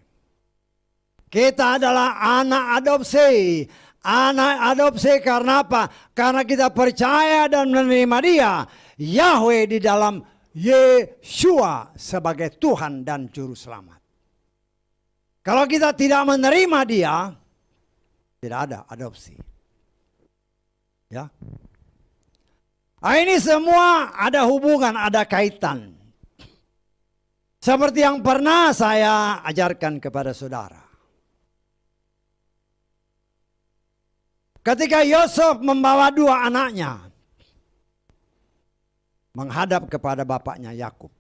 Kita adalah anak adopsi. Anak adopsi karena apa? Karena kita percaya dan menerima Dia, Yahweh, di dalam Yeshua sebagai Tuhan dan Juru Selamat. Kalau kita tidak menerima Dia, tidak ada adopsi. Ya. Nah, ini semua ada hubungan, ada kaitan. Seperti yang pernah saya ajarkan kepada saudara. Ketika Yosef membawa dua anaknya menghadap kepada bapaknya Yakub,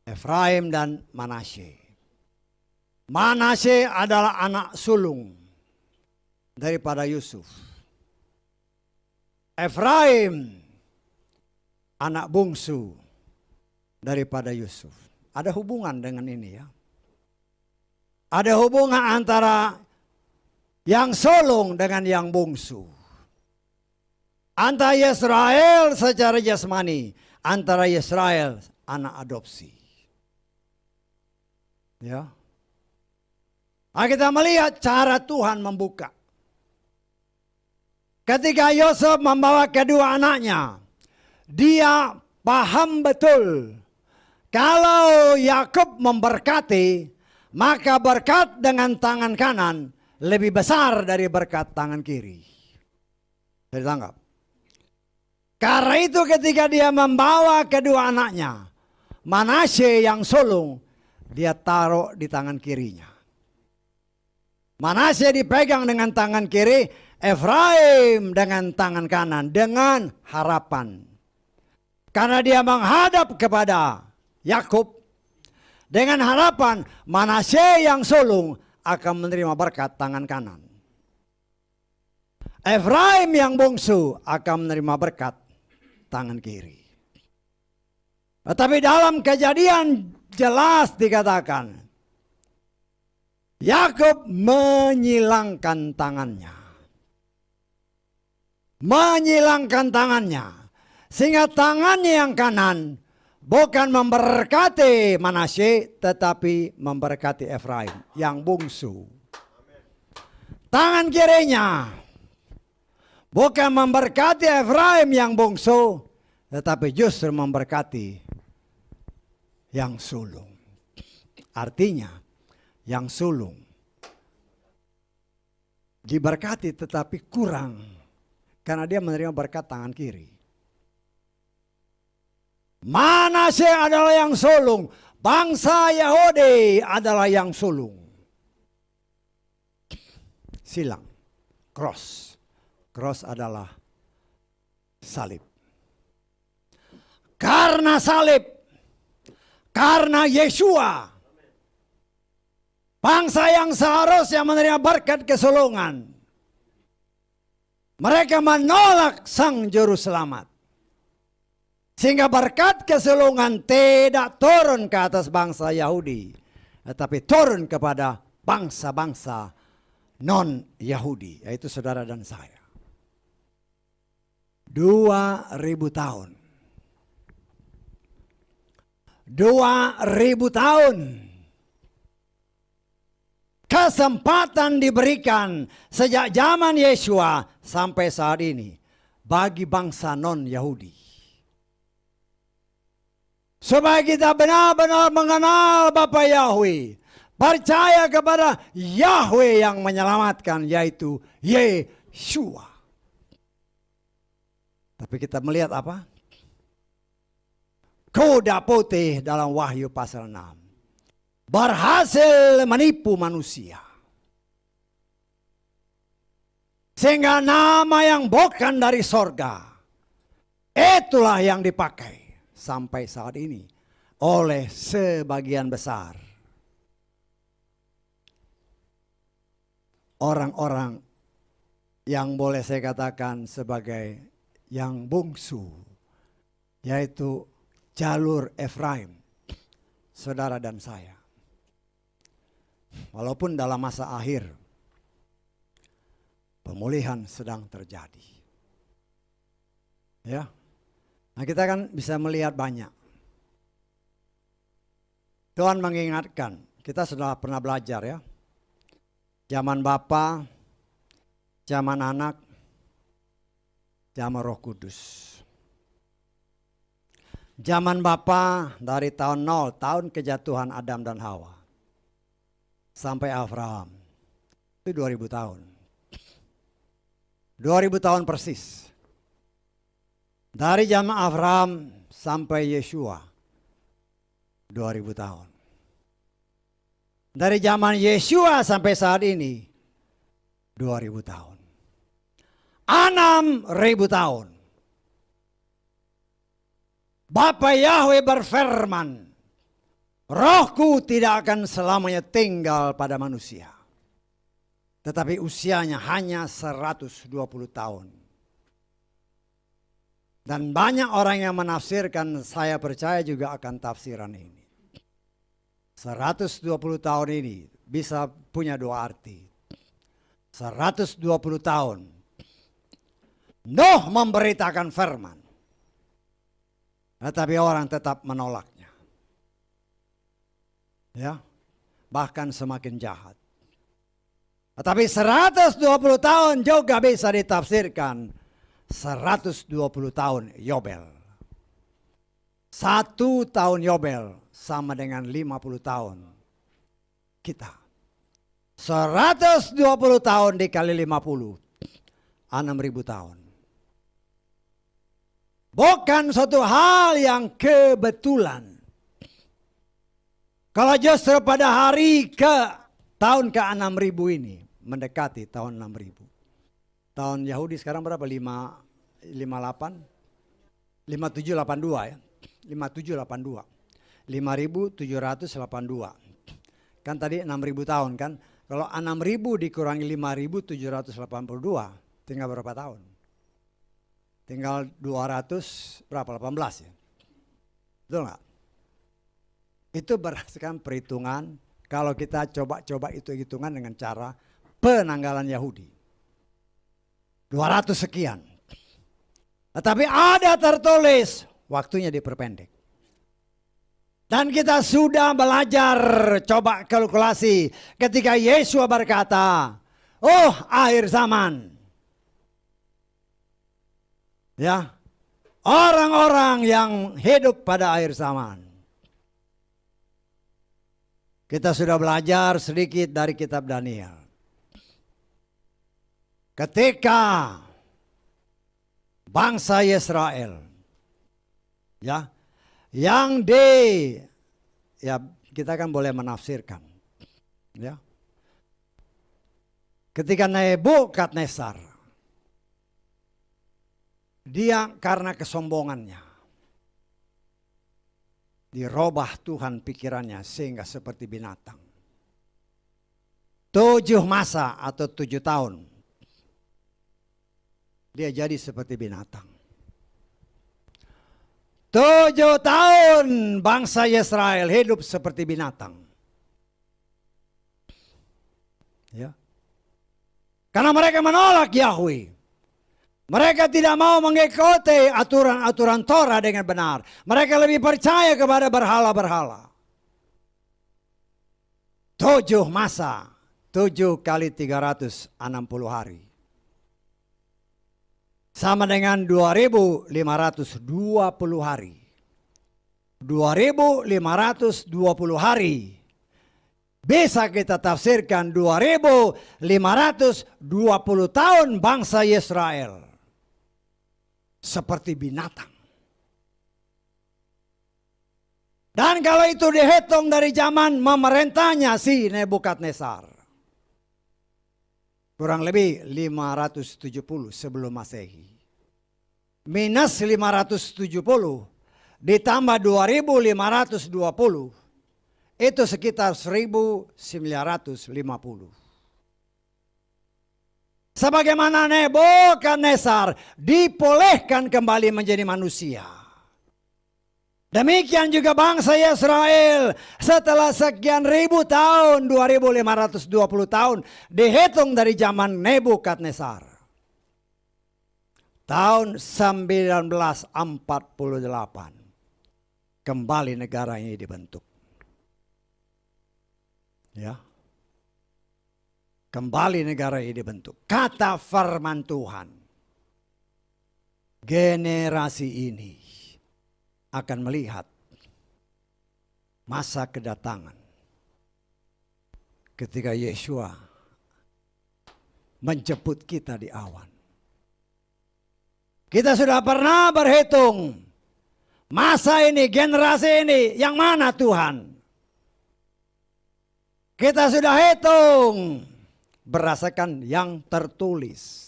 Efraim dan Manasye. Manasye adalah anak sulung daripada Yusuf. Efraim anak bungsu daripada Yusuf. Ada hubungan dengan ini ya. Ada hubungan antara yang sulung dengan yang bungsu. Antara Israel secara jasmani, antara Israel anak adopsi. Ya. Nah, kita melihat cara Tuhan membuka. Ketika Yosef membawa kedua anaknya, dia paham betul kalau Yakub memberkati, maka berkat dengan tangan kanan lebih besar dari berkat tangan kiri. Jadi tangkap. Karena itu ketika dia membawa kedua anaknya, Manasye yang sulung, dia taruh di tangan kirinya. Manasye dipegang dengan tangan kiri, Efraim dengan tangan kanan, dengan harapan. Karena dia menghadap kepada Yakub, dengan harapan Manasye yang sulung akan menerima berkat tangan kanan. Efraim yang bungsu akan menerima berkat tangan kiri. Tetapi dalam Kejadian jelas dikatakan, Yakub menyilangkan tangannya. Menyilangkan tangannya. Sehingga tangannya yang kanan bukan memberkati Manasye, tetapi memberkati Efraim yang bungsu. Tangan kirinya bukan memberkati Efraim yang bungsu, tetapi justru memberkati yang sulung. Artinya, yang sulung diberkati tetapi kurang, karena dia menerima berkat tangan kiri. Manasye adalah yang sulung, bangsa Yahudi adalah yang sulung. Silang, cross. Cross adalah salib. Karena salib, karena Yeshua, bangsa yang seharusnya menerima berkat kesulungan, mereka menolak Sang Juru Selamat. Sehingga berkat kesulungan tidak turun ke atas bangsa Yahudi, tetapi turun kepada bangsa-bangsa non-Yahudi, yaitu saudara dan saya. 2000 tahun. 2000 tahun. Kesempatan diberikan sejak zaman Yeshua sampai saat ini bagi bangsa non-Yahudi. Supaya kita benar-benar mengenal Bapa Yahweh, percaya kepada Yahweh yang menyelamatkan, yaitu Yeshua. Tapi kita melihat apa? Kuda putih dalam Wahyu pasal 6 berhasil menipu manusia. Sehingga nama yang bukan dari sorga, itulah yang dipakai sampai saat ini oleh sebagian besar orang-orang yang boleh saya katakan sebagai yang bungsu, yaitu jalur Efraim, saudara dan saya. Walaupun dalam masa akhir, pemulihan sedang terjadi. Ya. Nah, kita kan bisa melihat banyak. Tuhan mengingatkan, kita sudah pernah belajar ya. Zaman Bapa, zaman Anak, zaman Roh Kudus. Zaman Bapa dari tahun 0, tahun kejatuhan Adam dan Hawa, sampai Abraham, itu 2000 tahun. 2000 tahun persis. Dari zaman Abraham sampai Yeshua, 2000 tahun. Dari zaman Yeshua sampai saat ini, 2000 tahun. 6000 tahun. Bapa Yahweh berfirman, Rohku tidak akan selamanya tinggal pada manusia, tetapi usianya hanya 120 tahun. Dan banyak orang yang menafsirkan, saya percaya juga akan tafsiran ini. 120 tahun ini bisa punya dua arti. 120 tahun Nuh memberitakan firman, tetapi orang tetap menolaknya. Ya, bahkan semakin jahat. Tetapi 120 tahun juga bisa ditafsirkan 120 tahun Yobel. 1 tahun Yobel sama dengan 50 tahun kita. 120 tahun dikali 50, 6.000 tahun. Bukan suatu hal yang kebetulan. Kalau justru pada hari tahun ke-6.000 ini, mendekati tahun 6.000. Tahun Yahudi sekarang berapa? 5782 ya. 5782. 5782. Kan tadi 6.000 tahun kan. Kalau 6.000 dikurangi 5.782, tinggal berapa tahun? Tinggal 200 berapa? 18 ya. Betul nggak? Itu berdasarkan perhitungan, kalau kita coba itu hitungan dengan cara penanggalan Yahudi. 200 sekian. Tetapi ada tertulis waktunya diperpendek. Dan kita sudah belajar, coba kalkulasi ketika Yesus berkata, oh akhir zaman. Ya, orang-orang yang hidup pada akhir zaman. Kita sudah belajar sedikit dari kitab Daniel. Ketika bangsa Israel, ya, yang ya kita kan boleh menafsirkan, ya. Ketika Nebukadnezar, dia karena kesombongannya dirubah Tuhan pikirannya sehingga seperti binatang. 7 masa atau 7 tahun dia jadi seperti binatang. 7 tahun bangsa Israel hidup seperti binatang. Ya. Karena mereka menolak Yahweh. Mereka tidak mau mengikuti aturan-aturan Torah dengan benar. Mereka lebih percaya kepada berhala-berhala. 7 masa, 7 kali 360 hari. Sama dengan 2.520 hari. 2.520 hari. Bisa kita tafsirkan 2.520 tahun bangsa Israel seperti binatang. Dan kalau itu dihitung dari zaman memerintahnya si Nebukadnezar, kurang lebih 570 sebelum Masehi. Minus 570 ditambah 2.520, itu sekitar 1950. Sebagaimana Nebukadnezar dipulihkan kembali menjadi manusia. Demikian juga bangsa Israel setelah sekian ribu tahun, 2520 tahun, dihitung dari zaman Nebukadnezar. Tahun 1948, kembali negara ini dibentuk. Ya. Kembali negara ini dibentuk. Kata firman Tuhan, generasi ini akan melihat masa kedatangan ketika Yeshua menjemput kita di awan. Kita sudah pernah berhitung masa ini, generasi ini, yang mana Tuhan? Kita sudah hitung berdasarkan yang tertulis.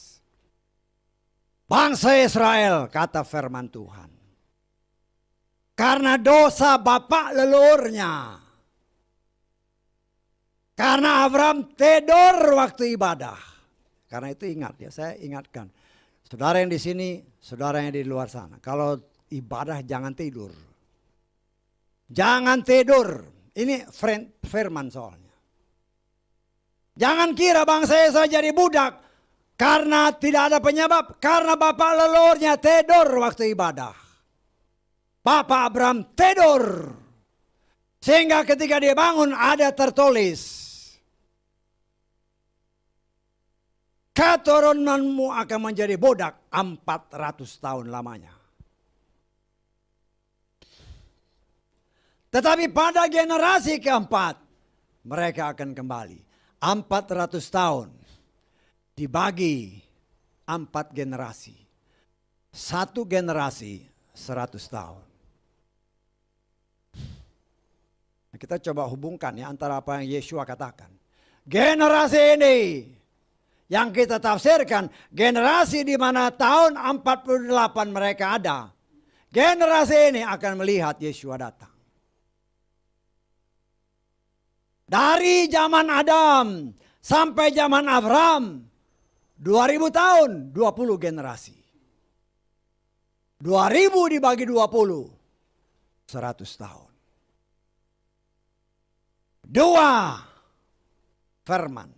Bangsa Israel, kata firman Tuhan, karena dosa bapak leluhurnya, karena Abraham tidur waktu ibadah. Karena itu ingat ya, saya ingatkan. Saudara yang di sini, saudara yang di luar sana, kalau ibadah jangan tidur. Jangan tidur. Ini firman soalnya. Jangan kira bangsa Israel jadi budak karena tidak ada penyebab. Karena bapak leluhurnya tidur waktu ibadah. Bapak Abraham tidur. Sehingga ketika dia bangun ada tertulis, keturunanmu akan menjadi budak 400 tahun lamanya. Tetapi pada generasi keempat, mereka akan kembali. 400 tahun dibagi 4 generasi. Satu generasi 100 tahun. Nah, kita coba hubungkan ya antara apa yang Yeshua katakan. Generasi ini yang kita tafsirkan, generasi di mana tahun 48 mereka ada. Generasi ini akan melihat Yeshua datang. Dari zaman Adam sampai zaman Abraham, 2000 tahun, 20 generasi. 2000 dibagi 20, 100 tahun. 2 firman.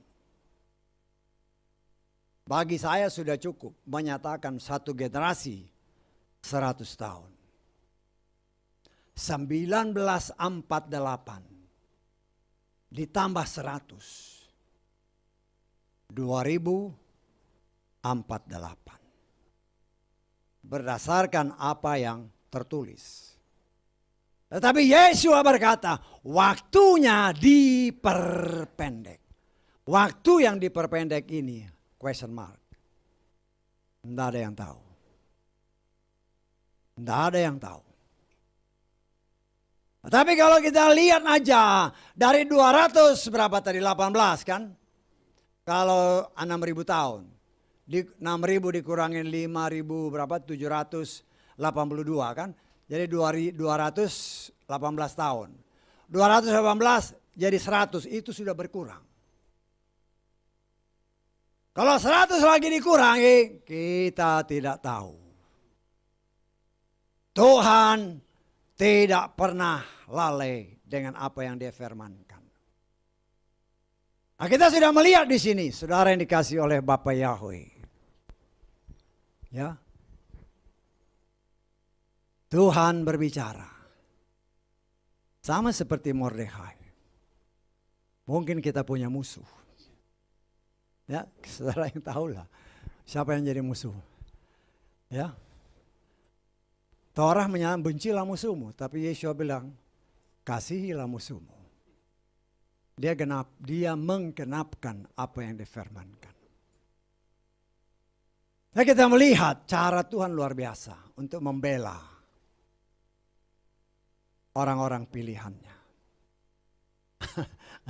Bagi saya sudah cukup menyatakan satu generasi 100 tahun. 1948 ditambah 100. 2048. Berdasarkan apa yang tertulis. Tetapi Yeshua berkata, waktunya diperpendek. Waktu yang diperpendek ini, question mark. Tidak ada yang tahu. Tidak ada yang tahu. Tapi kalau kita lihat aja dari 200 berapa tadi 18 kan? Kalau 6.000 tahun. 6.000 dikurangin 5.000 berapa 782 kan? Jadi 218 tahun. 218 jadi 100 itu sudah berkurang. Kalau 100 lagi dikurangi kita tidak tahu. Tuhan tidak pernah lalai dengan apa yang dia firmankan. Nah, kita sudah melihat di sini, saudara yang dikasih oleh Bapa Yahweh. Ya. Tuhan berbicara. Sama seperti Mordekai. Mungkin kita punya musuh. Ya, saudara yang tahu lah siapa yang jadi musuh. Ya. Torah menyatakan bencilah musuhmu, tapi Yeshua bilang kasihilah musuhmu. Dia menggenapkan apa yang difirmankan. Nah, kita melihat cara Tuhan luar biasa untuk membela orang-orang pilihannya.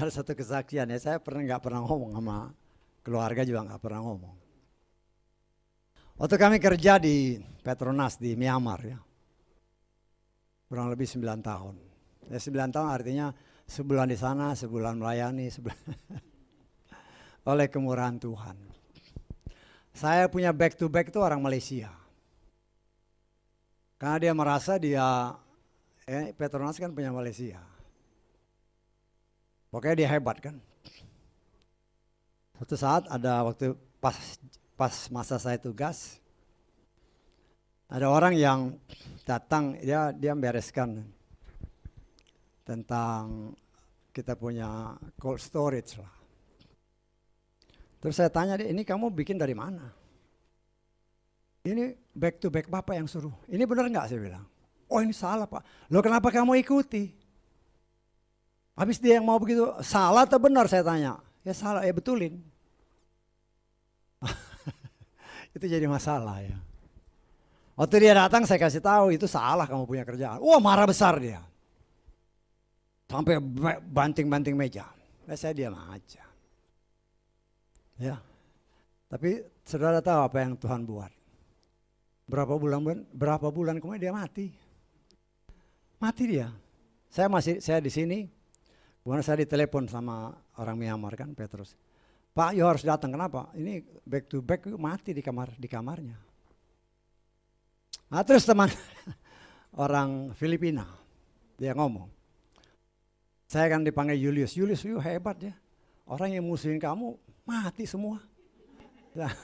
Ada satu kesaksian ya, saya nggak pernah ngomong sama keluarga juga nggak pernah ngomong. Waktu kami kerja di Petronas di Myanmar ya. Kurang lebih 9 tahun. Ya 9 tahun artinya sebulan di sana, sebulan melayani, oleh kemurahan Tuhan. Saya punya back to back itu orang Malaysia. Karena dia merasa dia Petronas kan punya Malaysia. Pokoknya dia hebat kan. Suatu saat ada waktu pas masa saya tugas, ada orang yang datang, dia membereskan tentang kita punya cold storage lah. Terus saya tanya dia, ini kamu bikin dari mana? Ini back to back Bapak yang suruh. Ini benar nggak, saya bilang. Oh ini salah Pak. Loh kenapa kamu ikuti? Habis dia yang mau begitu, salah atau benar saya tanya. Ya salah, ya betulin. Itu jadi masalah ya. Waktu dia datang saya kasih tahu itu salah kamu punya kerjaan. Wah marah besar dia. Sampai banting-banting meja. Saya diam aja. Ya. Tapi saudara tahu apa yang Tuhan buat? Berapa bulan kemudian dia mati. Mati dia. Saya di sini. Kemudian saya ditelepon sama orang Myanmar kan, Petrus. Pak, you harus datang. Kenapa? Ini back to back mati di kamarnya. Nah, terus teman orang Filipina dia ngomong. Saya kan dipanggil Julius. Julius, you hebat ya. Orang yang musuhin kamu mati semua. Nah.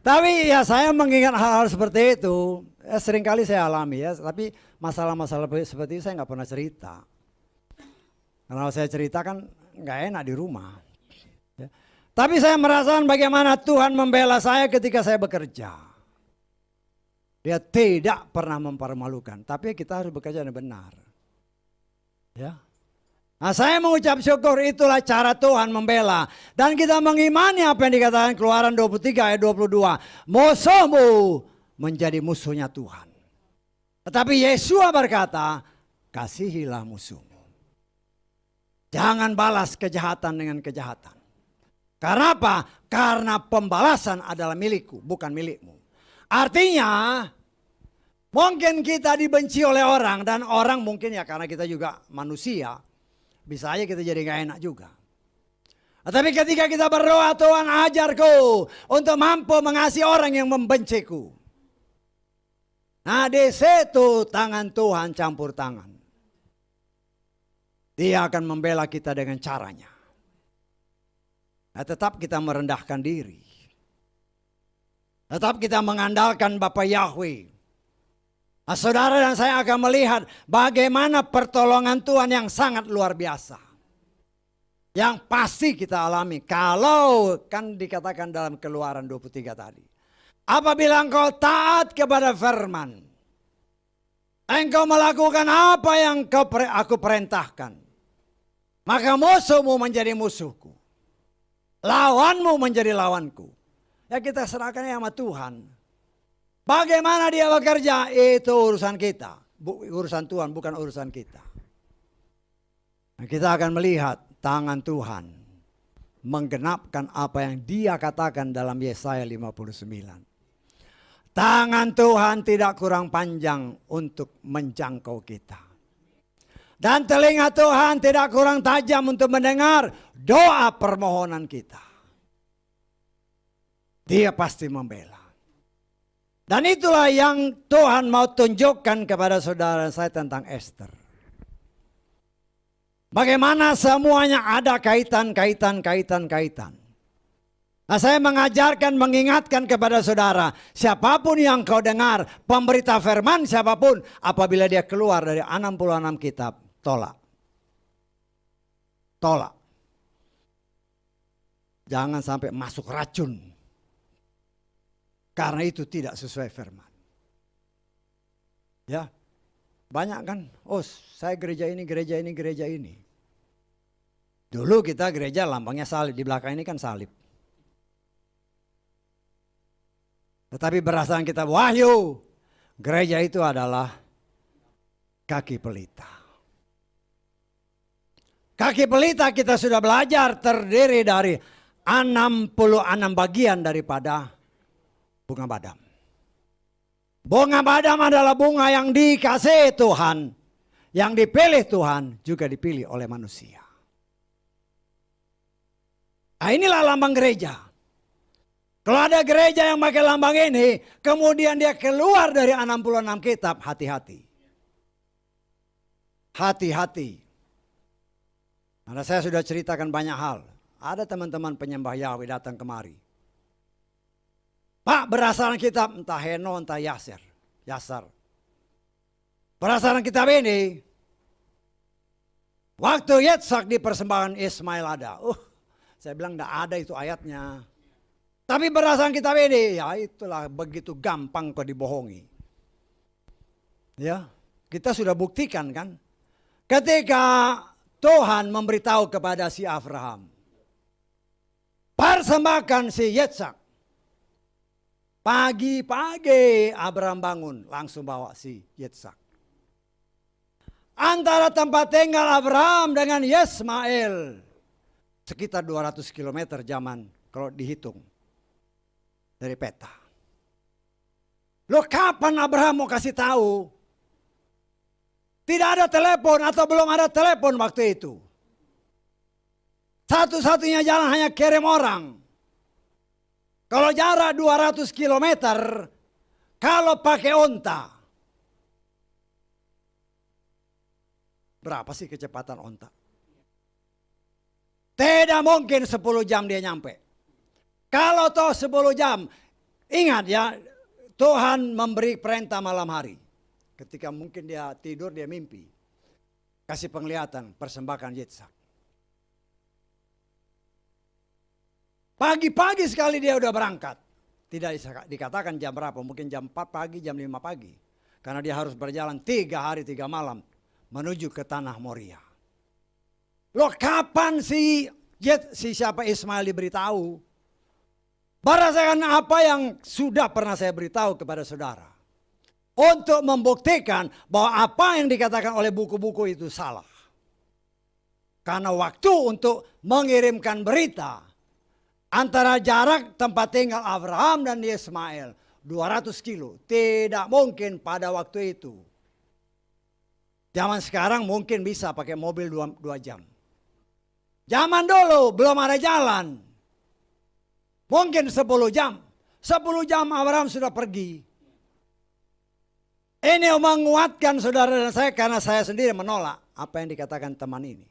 Tapi ya saya mengingat hal-hal seperti itu. Seringkali saya alami ya. Tapi masalah-masalah seperti itu saya nggak pernah cerita. Kalau saya cerita kan nggak enak di rumah. Ya. Tapi saya merasakan bagaimana Tuhan membela saya ketika saya bekerja. Dia tidak pernah mempermalukan. Tapi kita harus bekerja dengan benar. Ya. Nah saya mengucap syukur itulah cara Tuhan membela. Dan kita mengimani apa yang dikatakan Keluaran 23 ayat 22. Musuhmu menjadi musuhnya Tuhan. Tetapi Yesua berkata, kasihilah musuhmu. Jangan balas kejahatan dengan kejahatan. Karena apa? Karena pembalasan adalah milikku, bukan milikmu. Artinya, mungkin kita dibenci oleh orang. Dan orang mungkin ya karena kita juga manusia. Bisa aja kita jadi gak enak juga. Tapi ketika kita berdoa, Tuhan ajarku untuk mampu mengasihi orang yang membenciku. Nah di situ tangan Tuhan campur tangan. Dia akan membela kita dengan caranya. Nah, tetap kita merendahkan diri. Tetap kita mengandalkan Bapa Yahweh. Nah, saudara dan saya akan melihat bagaimana pertolongan Tuhan yang sangat luar biasa. Yang pasti kita alami. Kalau kan dikatakan dalam Keluaran 23 tadi. Apabila engkau taat kepada firman. Engkau melakukan apa yang aku perintahkan. Maka musuhmu menjadi musuhku. Lawanmu menjadi lawanku. Ya kita serahkan sama Tuhan. Bagaimana dia bekerja itu urusan kita. Urusan Tuhan bukan urusan kita. Nah, kita akan melihat tangan Tuhan. Menggenapkan apa yang dia katakan dalam Yesaya 59. Tangan Tuhan tidak kurang panjang untuk menjangkau kita. Dan telinga Tuhan tidak kurang tajam untuk mendengar doa permohonan kita. Dia pasti membela. Dan itulah yang Tuhan mau tunjukkan kepada saudara saya tentang Esther. Bagaimana semuanya ada kaitan. Nah, saya mengajarkan, mengingatkan kepada saudara, siapapun yang kau dengar, pemberita firman siapapun, apabila dia keluar dari 66 kitab, tolak. Jangan sampai masuk racun. Karena itu tidak sesuai firman. Ya, banyak kan, oh saya gereja ini. Dulu kita gereja lambangnya salib, di belakang ini kan salib. Tetapi berdasarkan kitab Wahyu, gereja itu adalah kaki pelita. Kaki pelita kita sudah belajar terdiri dari 66 bagian daripada bunga badam. Bunga badam adalah bunga yang dikasih Tuhan, yang dipilih Tuhan, juga dipilih oleh manusia. Nah, inilah lambang gereja. Kalau ada gereja yang pakai lambang ini, kemudian dia keluar dari 66 kitab, hati-hati. hati-hati. Karena saya sudah ceritakan banyak hal. Ada teman-teman penyembah Yahweh datang kemari. Pak, berdasarkan kitab entah Heno entah Yasar. Berdasarkan kitab ini, waktu Yitzhak dipersembahkan Ismail ada. Saya bilang tidak ada itu ayatnya. Tapi berdasarkan kitab ini, ya itulah begitu gampang kau dibohongi. Ya, kita sudah buktikan kan. Ketika Tuhan memberitahu kepada si Abraham, persembahkan si Yitzhak. Pagi-pagi Abraham bangun, langsung bawa si Yitzhak. Antara tempat tinggal Abraham dengan Ismail sekitar 200 km zaman kalau dihitung dari peta. Loh, kapan Abraham mau kasih tahu? Tidak ada telepon atau belum ada telepon waktu itu. Satu-satunya jalan hanya kirim orang. Kalau jarak 200 km, kalau pakai onta. Berapa sih kecepatan onta? Tidak mungkin 10 jam dia nyampe. Kalau toh 10 jam, ingat ya, Tuhan memberi perintah malam hari. Ketika mungkin dia tidur, dia mimpi. Kasih penglihatan, persembahkan Yitzhak. Pagi-pagi sekali dia udah berangkat. Tidak dikatakan jam berapa, mungkin jam 4 pagi, jam 5 pagi. Karena dia harus berjalan 3 hari 3 malam menuju ke tanah Moria. Loh, kapan si siapa Ismail diberitahu? Berdasarkan apa yang sudah pernah saya beritahu kepada saudara. Untuk membuktikan bahwa apa yang dikatakan oleh buku-buku itu salah. Karena waktu untuk mengirimkan berita antara jarak tempat tinggal Abraham dan Ismail 200 kilo. Tidak mungkin pada waktu itu. Zaman sekarang mungkin bisa pakai mobil 2 jam. Zaman dulu belum ada jalan. Mungkin 10 jam. 10 jam Abraham sudah pergi. Ini menguatkan saudara dan saya karena saya sendiri menolak apa yang dikatakan teman ini.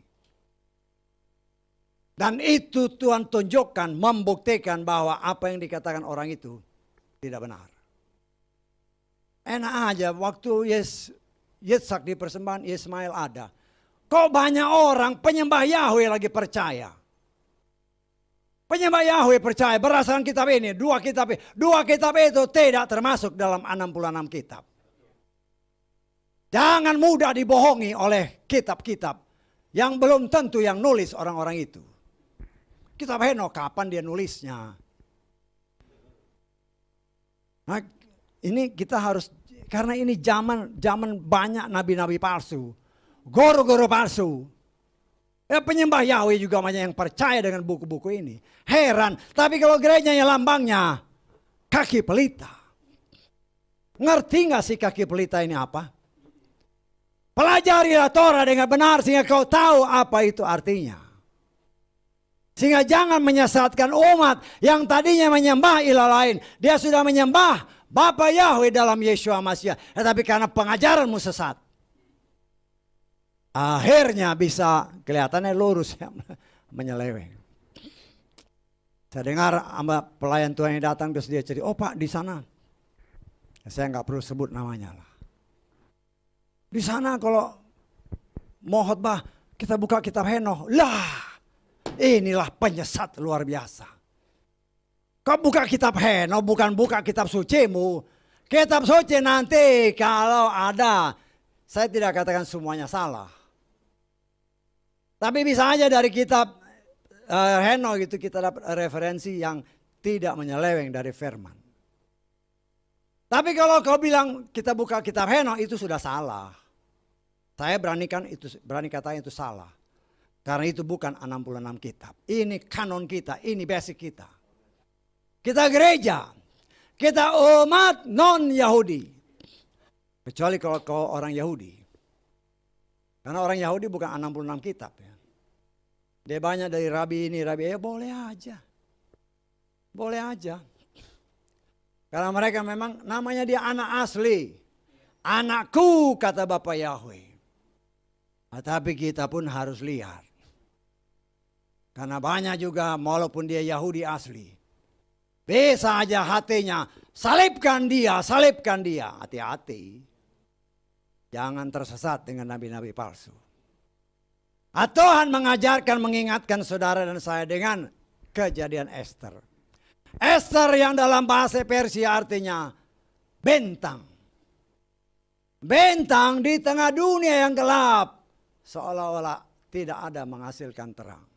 Dan itu Tuhan tunjukkan, membuktikan bahwa apa yang dikatakan orang itu tidak benar. Enak aja waktu Yitzhak di persembahan Ismail ada. Kok banyak orang penyembah Yahweh lagi percaya. Penyembah Yahweh percaya berdasarkan kitab ini. Dua kitab itu tidak termasuk dalam 66 kitab. Jangan mudah dibohongi oleh kitab-kitab yang belum tentu yang nulis orang-orang itu. Kitab Henokh kapan dia nulisnya? Nah, ini kita harus, karena ini zaman banyak nabi-nabi palsu, guru-guru palsu. Penyembah Yahweh juga banyak yang percaya dengan buku-buku ini. Heran, tapi kalau gerejanya lambangnya kaki pelita. Ngerti gak sih kaki pelita ini apa? Pelajarilah Torah dengan benar sehingga kau tahu apa itu artinya. Sehingga jangan menyesatkan umat yang tadinya menyembah ilah lain. Dia sudah menyembah Bapa Yahweh dalam Yeshua Mashiach. Tetapi karena pengajaranmu sesat. Akhirnya bisa kelihatannya lurus ya, menyeleweng. Saya dengar sama pelayan Tuhan yang datang terus dia cerita, oh Pak di sana. Saya nggak perlu sebut namanya lah. Di sana kalau mau khotbah kita buka kitab Henokh. Lah, inilah penyesat luar biasa. Kau buka kitab Henokh bukan buka kitab sucimu. Kitab suci nanti kalau ada, saya tidak katakan semuanya salah. Tapi bisa aja dari kitab Henokh itu kita dapat referensi yang tidak menyeleweng dari firman. Tapi kalau kau bilang kita buka kitab Henokh itu sudah salah. Saya berani katakan itu salah. Karena itu bukan 66 kitab. Ini kanon kita, ini basic kita. Kita gereja, kita umat non-Yahudi. Kecuali kalau kau orang Yahudi. Karena orang Yahudi bukan 66 kitab. Ya. Dia banyak dari rabi ini, rabi ya boleh aja. Boleh aja. Karena mereka memang namanya dia anak asli. Anakku kata Bapak Yahweh. Tapi kita pun harus lihat. Karena banyak juga walaupun dia Yahudi asli. Bisa aja hatinya, salibkan dia, salibkan dia. Hati-hati. Jangan tersesat dengan nabi-nabi palsu. Tuhan mengajarkan, mengingatkan saudara dan saya dengan kejadian Esther. Esther yang dalam bahasa Persia artinya bentang. Bentang di tengah dunia yang gelap. Seolah-olah tidak ada menghasilkan terang.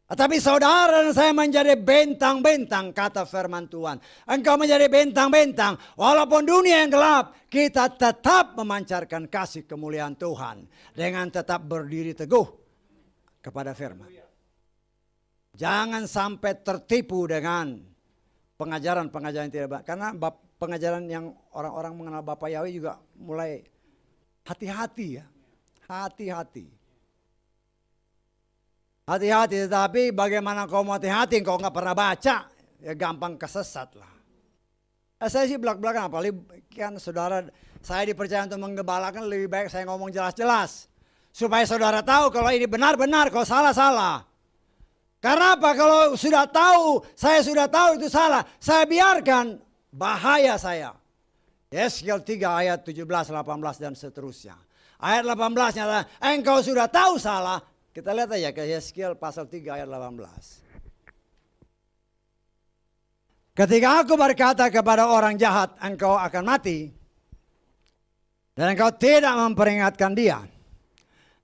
Tapi saudara dan saya menjadi bentang-bentang, kata firman Tuhan. Engkau menjadi bentang-bentang. Walaupun dunia yang gelap, kita tetap memancarkan kasih kemuliaan Tuhan. Dengan tetap berdiri teguh kepada firman. Jangan sampai tertipu dengan pengajaran-pengajaran yang tidak baik. Karena pengajaran yang orang-orang mengenal Bapak Yahweh juga mulai hati-hati ya. Hati-hati. Hati-hati, tetapi bagaimana kau mau hati-hati, kau nggak pernah baca, ya gampang kesesat lah. Saya sih belak-belakan, apalagi kan saudara, saya dipercaya untuk menggembalakan, lebih baik saya ngomong jelas-jelas. Supaya saudara tahu kalau ini benar-benar, kalau salah-salah. Karena apa? Kalau sudah tahu, saya sudah tahu itu salah, saya biarkan, bahaya saya. Yeskiel 3 ayat 17, 18 dan seterusnya. Ayat 18-nya adalah, engkau sudah tahu salah. Kita lihat aja ke Yeskiel pasal 3 ayat 18. Ketika aku berkata kepada orang jahat, engkau akan mati. Dan engkau tidak memperingatkan dia.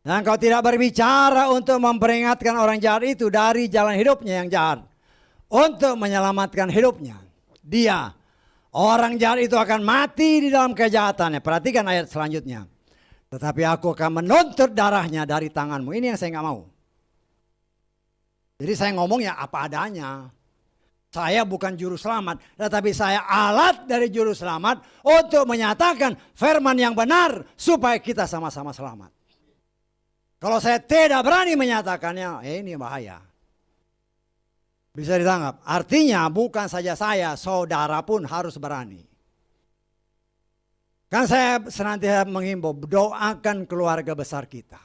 Dan engkau tidak berbicara untuk memperingatkan orang jahat itu dari jalan hidupnya yang jahat. Untuk menyelamatkan hidupnya. Dia, orang jahat itu akan mati di dalam kejahatannya. Perhatikan ayat selanjutnya. Tetapi aku akan menuntut darahnya dari tanganmu. Ini yang saya nggak mau. Jadi saya ngomong ya apa adanya. Saya bukan juru selamat. Tetapi saya alat dari juru selamat. Untuk menyatakan firman yang benar. Supaya kita sama-sama selamat. Kalau saya tidak berani menyatakannya. Ini bahaya. Bisa ditangkap. Artinya bukan saja saya. Saudara pun harus berani. Kan saya senantiasa menghimbau, doakan keluarga besar kita.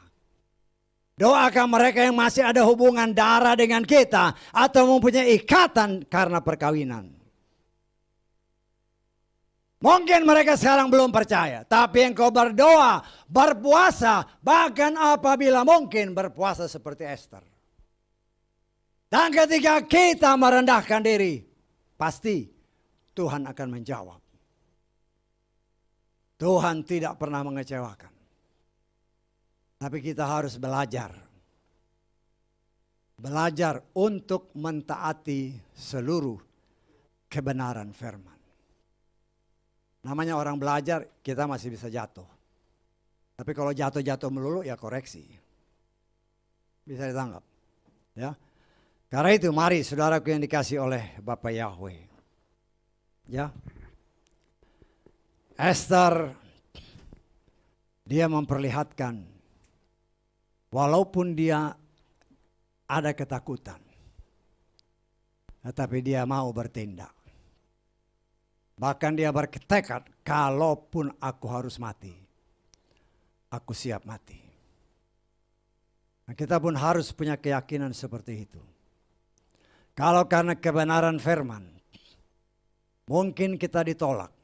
Doakan mereka yang masih ada hubungan darah dengan kita. Atau mempunyai ikatan karena perkawinan. Mungkin mereka sekarang belum percaya. Tapi engkau berdoa, berpuasa. Bahkan apabila mungkin berpuasa seperti Esther. Dan ketika kita merendahkan diri. Pasti Tuhan akan menjawab. Tuhan tidak pernah mengecewakan. Tapi kita harus belajar. Belajar untuk mentaati seluruh kebenaran firman. Namanya orang belajar, kita masih bisa jatuh. Tapi kalau jatuh-jatuh melulu, ya koreksi. Bisa ditangkap. Ya. Karena itu mari saudaraku yang dikasih oleh Bapak Yahweh. Ya. Esther, dia memperlihatkan walaupun dia ada ketakutan, tetapi dia mau bertindak. Bahkan dia bertekad, kalaupun aku harus mati, aku siap mati. Nah, kita pun harus punya keyakinan seperti itu. Kalau karena kebenaran firman, mungkin kita ditolak.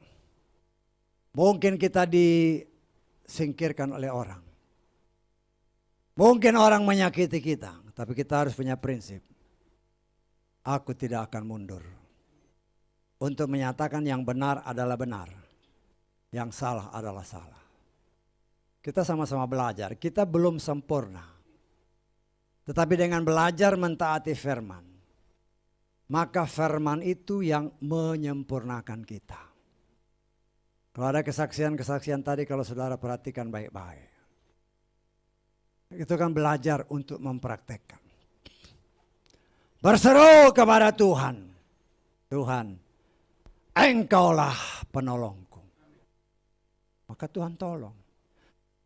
Mungkin kita disingkirkan oleh orang. Mungkin orang menyakiti kita. Tapi kita harus punya prinsip. Aku tidak akan mundur. Untuk menyatakan yang benar adalah benar. Yang salah adalah salah. Kita sama-sama belajar. Kita belum sempurna. Tetapi dengan belajar mentaati firman. Maka firman itu yang menyempurnakan kita. Kalau ada kesaksian-kesaksian tadi kalau saudara perhatikan baik-baik. Itu kan belajar untuk mempraktekkan. Berseru kepada Tuhan. Tuhan, engkaulah penolongku. Maka Tuhan tolong.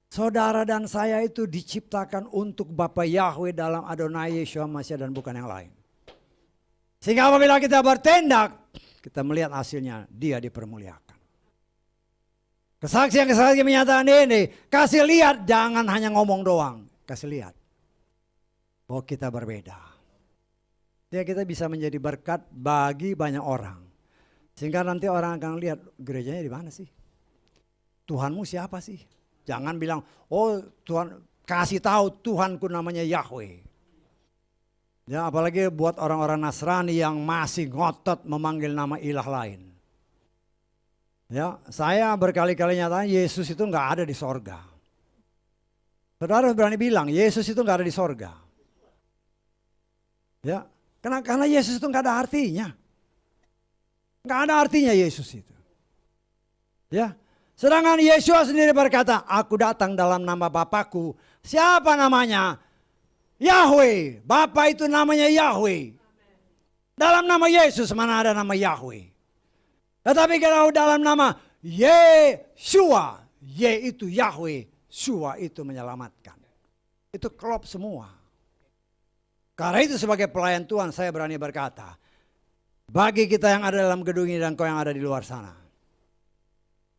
Saudara dan saya itu diciptakan untuk Bapa Yahweh dalam Adonai Yeshua Mashiach dan bukan yang lain. Sehingga apabila kita bertindak, kita melihat hasilnya, dia dipermuliakan. Kesaksian-kesaksian menyatakan ini. Kasih lihat, jangan hanya ngomong doang. Kasih lihat bahwa kita berbeda. Ya, kita bisa menjadi berkat bagi banyak orang. Sehingga nanti orang akan lihat, gerejanya di mana sih? Tuhanmu siapa sih? Jangan bilang, oh Tuhan, kasih tahu Tuhanku namanya Yahweh. Ya, apalagi buat orang-orang Nasrani yang masih ngotot memanggil nama ilah lain. Ya, saya berkali-kali nyatakan Yesus itu nggak ada di sorga. Saudara berani bilang Yesus itu nggak ada di sorga. Ya, karena Yesus itu nggak ada artinya. Nggak ada artinya Yesus itu. Ya, sedangkan Yesus sendiri berkata, aku datang dalam nama Bapakku. Siapa namanya? Yahweh. Bapa itu namanya Yahweh. Dalam nama Yesus mana ada nama Yahweh. Tetapi kalau dalam nama Yeshua, Ye itu Yahweh, Shua itu menyelamatkan. Itu klop semua. Karena itu sebagai pelayan Tuhan saya berani berkata, bagi kita yang ada dalam gedung ini dan kau yang ada di luar sana,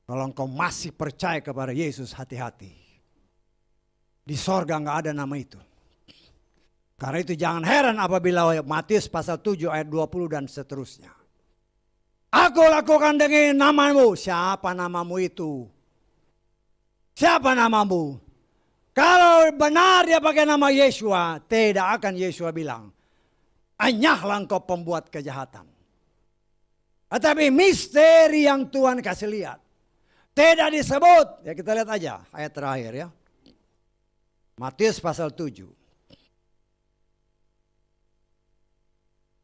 kalau engkau masih percaya kepada Yesus, hati-hati. Di sorga nggak ada nama itu. Karena itu jangan heran apabila Matius pasal 7 ayat 20 dan seterusnya. Aku lakukan dengan namamu. Siapa namamu itu? Siapa namamu? Kalau benar dia pakai nama Yeshua, tidak akan Yeshua bilang, anyahlah engkau pembuat kejahatan. Tetapi misteri yang Tuhan kasih lihat, tidak disebut. Ya kita lihat aja ayat terakhir ya. Matius pasal 7.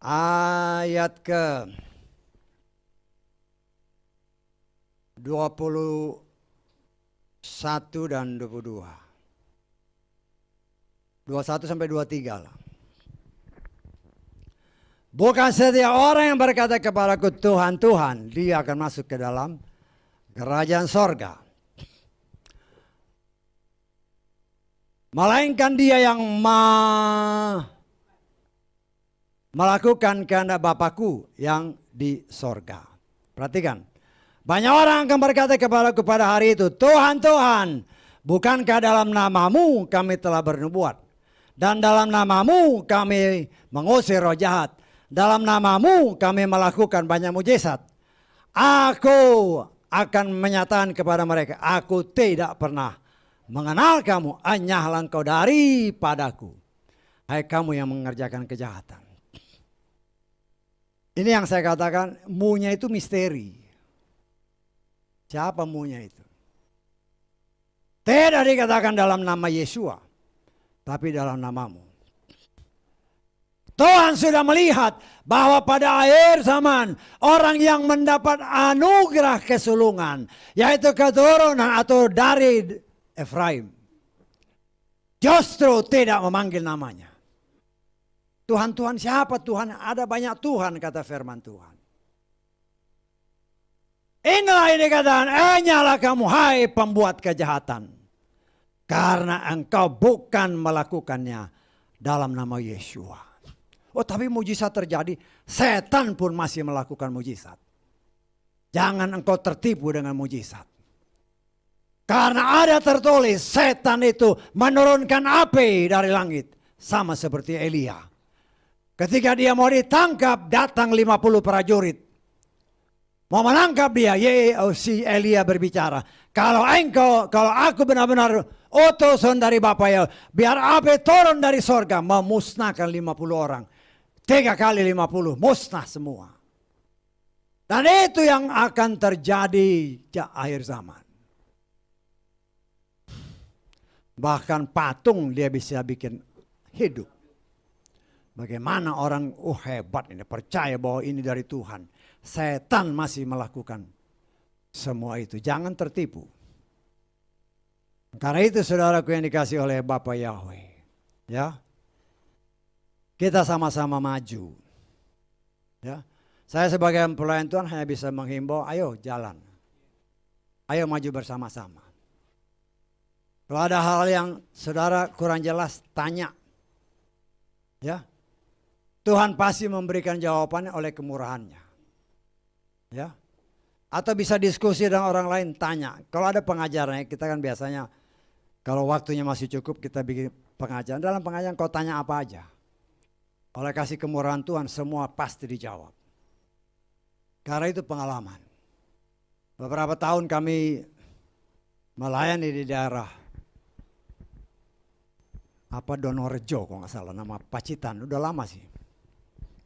Ayat ke 21 dan 22. 21 sampai 23 lah. Bukan setiap orang yang berkata kepadaku Tuhan, Tuhan, dia akan masuk ke dalam kerajaan sorga. Melainkan dia yang melakukan kehendak Bapakku yang di sorga. Perhatikan. Banyak orang akan berkata kepadaku pada hari itu, Tuhan, Tuhan, bukankah dalam namamu kami telah bernubuat? Dan dalam namamu kami mengusir roh jahat. Dalam namamu kami melakukan banyak mujizat. Aku akan menyatakan kepada mereka, aku tidak pernah mengenal kamu, anyahlah engkau daripadaku. Hai kamu yang mengerjakan kejahatan. Ini yang saya katakan, mu-nya itu misteri. Siapa mu-nya itu? Tidak dikatakan dalam nama Yeshua, tapi dalam namamu. Tuhan sudah melihat bahwa pada akhir zaman orang yang mendapat anugerah kesulungan, yaitu keturunan atau dari Efraim, justru tidak memanggil namanya. Tuhan, Tuhan siapa Tuhan? Ada banyak Tuhan kata firman Tuhan. Inilah ini dikatakan, hanyalah kamu hai pembuat kejahatan. Karena engkau bukan melakukannya dalam nama Yeshua. Oh tapi mujizat terjadi, setan pun masih melakukan mujizat. Jangan engkau tertipu dengan mujizat. Karena ada tertulis, setan itu menurunkan api dari langit. Sama seperti Elia. Ketika dia mau ditangkap, datang 50 prajurit. Mau menangkap dia, si Elia berbicara. Kalau aku benar-benar utusan dari Bapa ya, biar api turun dari sorga, memusnahkan 50 orang. 3 kali 50, musnah semua. Dan itu yang akan terjadi di akhir zaman. Bahkan patung dia bisa bikin hidup. Bagaimana orang hebat ini, percaya bahwa ini dari Tuhan. Setan masih melakukan semua itu. Jangan tertipu. Karena itu saudaraku yang dikasih oleh Bapa Yahweh. Ya. Kita sama-sama maju. Ya. Saya sebagai pelayan Tuhan hanya bisa menghimbau, ayo jalan. Ayo maju bersama-sama. Kalau ada hal yang saudara kurang jelas, tanya. Ya. Tuhan pasti memberikan jawabannya oleh kemurahannya. Ya. Atau bisa diskusi dengan orang lain, tanya. Kalau ada pengajarannya, kita kan biasanya kalau waktunya masih cukup kita bikin pengajaran. Dalam pengajaran kau tanya apa aja. Oleh kasih kemurahan Tuhan semua pasti dijawab. Karena itu pengalaman. Beberapa tahun kami melayani di daerah Donorejo kalau nggak salah, nama Pacitan, udah lama sih.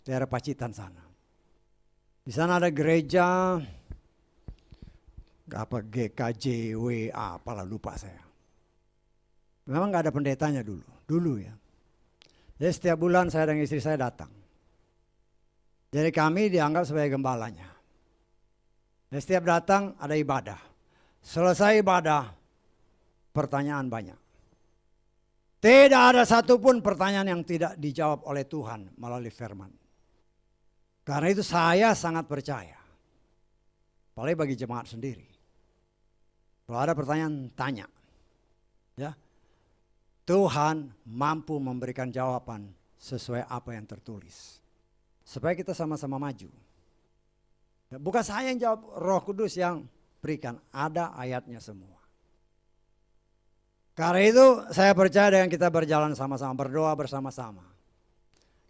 Daerah Pacitan sana. Di sana ada gereja GKJWA, apalah lupa saya. Memang nggak ada pendetanya dulu ya. Jadi setiap bulan saya dan istri saya datang. Jadi kami dianggap sebagai gembalanya. Jadi setiap datang ada ibadah. Selesai ibadah, pertanyaan banyak. Tidak ada satupun pertanyaan yang tidak dijawab oleh Tuhan melalui firman. Karena itu saya sangat percaya. Apalagi bagi jemaat sendiri. Kalau ada pertanyaan, tanya. Ya. Tuhan mampu memberikan jawaban sesuai apa yang tertulis. Supaya kita sama-sama maju. Ya, bukan saya yang jawab, Roh Kudus yang berikan. Ada ayatnya semua. Karena itu saya percaya dengan kita berjalan sama-sama, berdoa bersama-sama.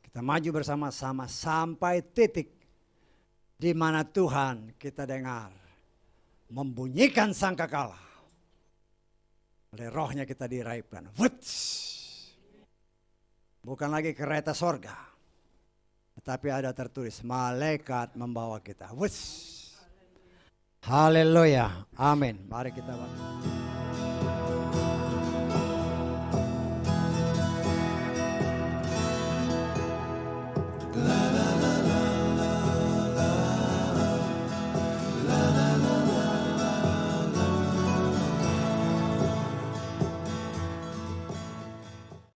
Kita maju bersama-sama sampai titik di mana Tuhan kita dengar membunyikan sangkakala. Oleh rohnya kita diraihkan. Bukan lagi kereta sorga. Tetapi ada tertulis malaikat membawa kita. Haleluya. Amin. Mari kita bantu.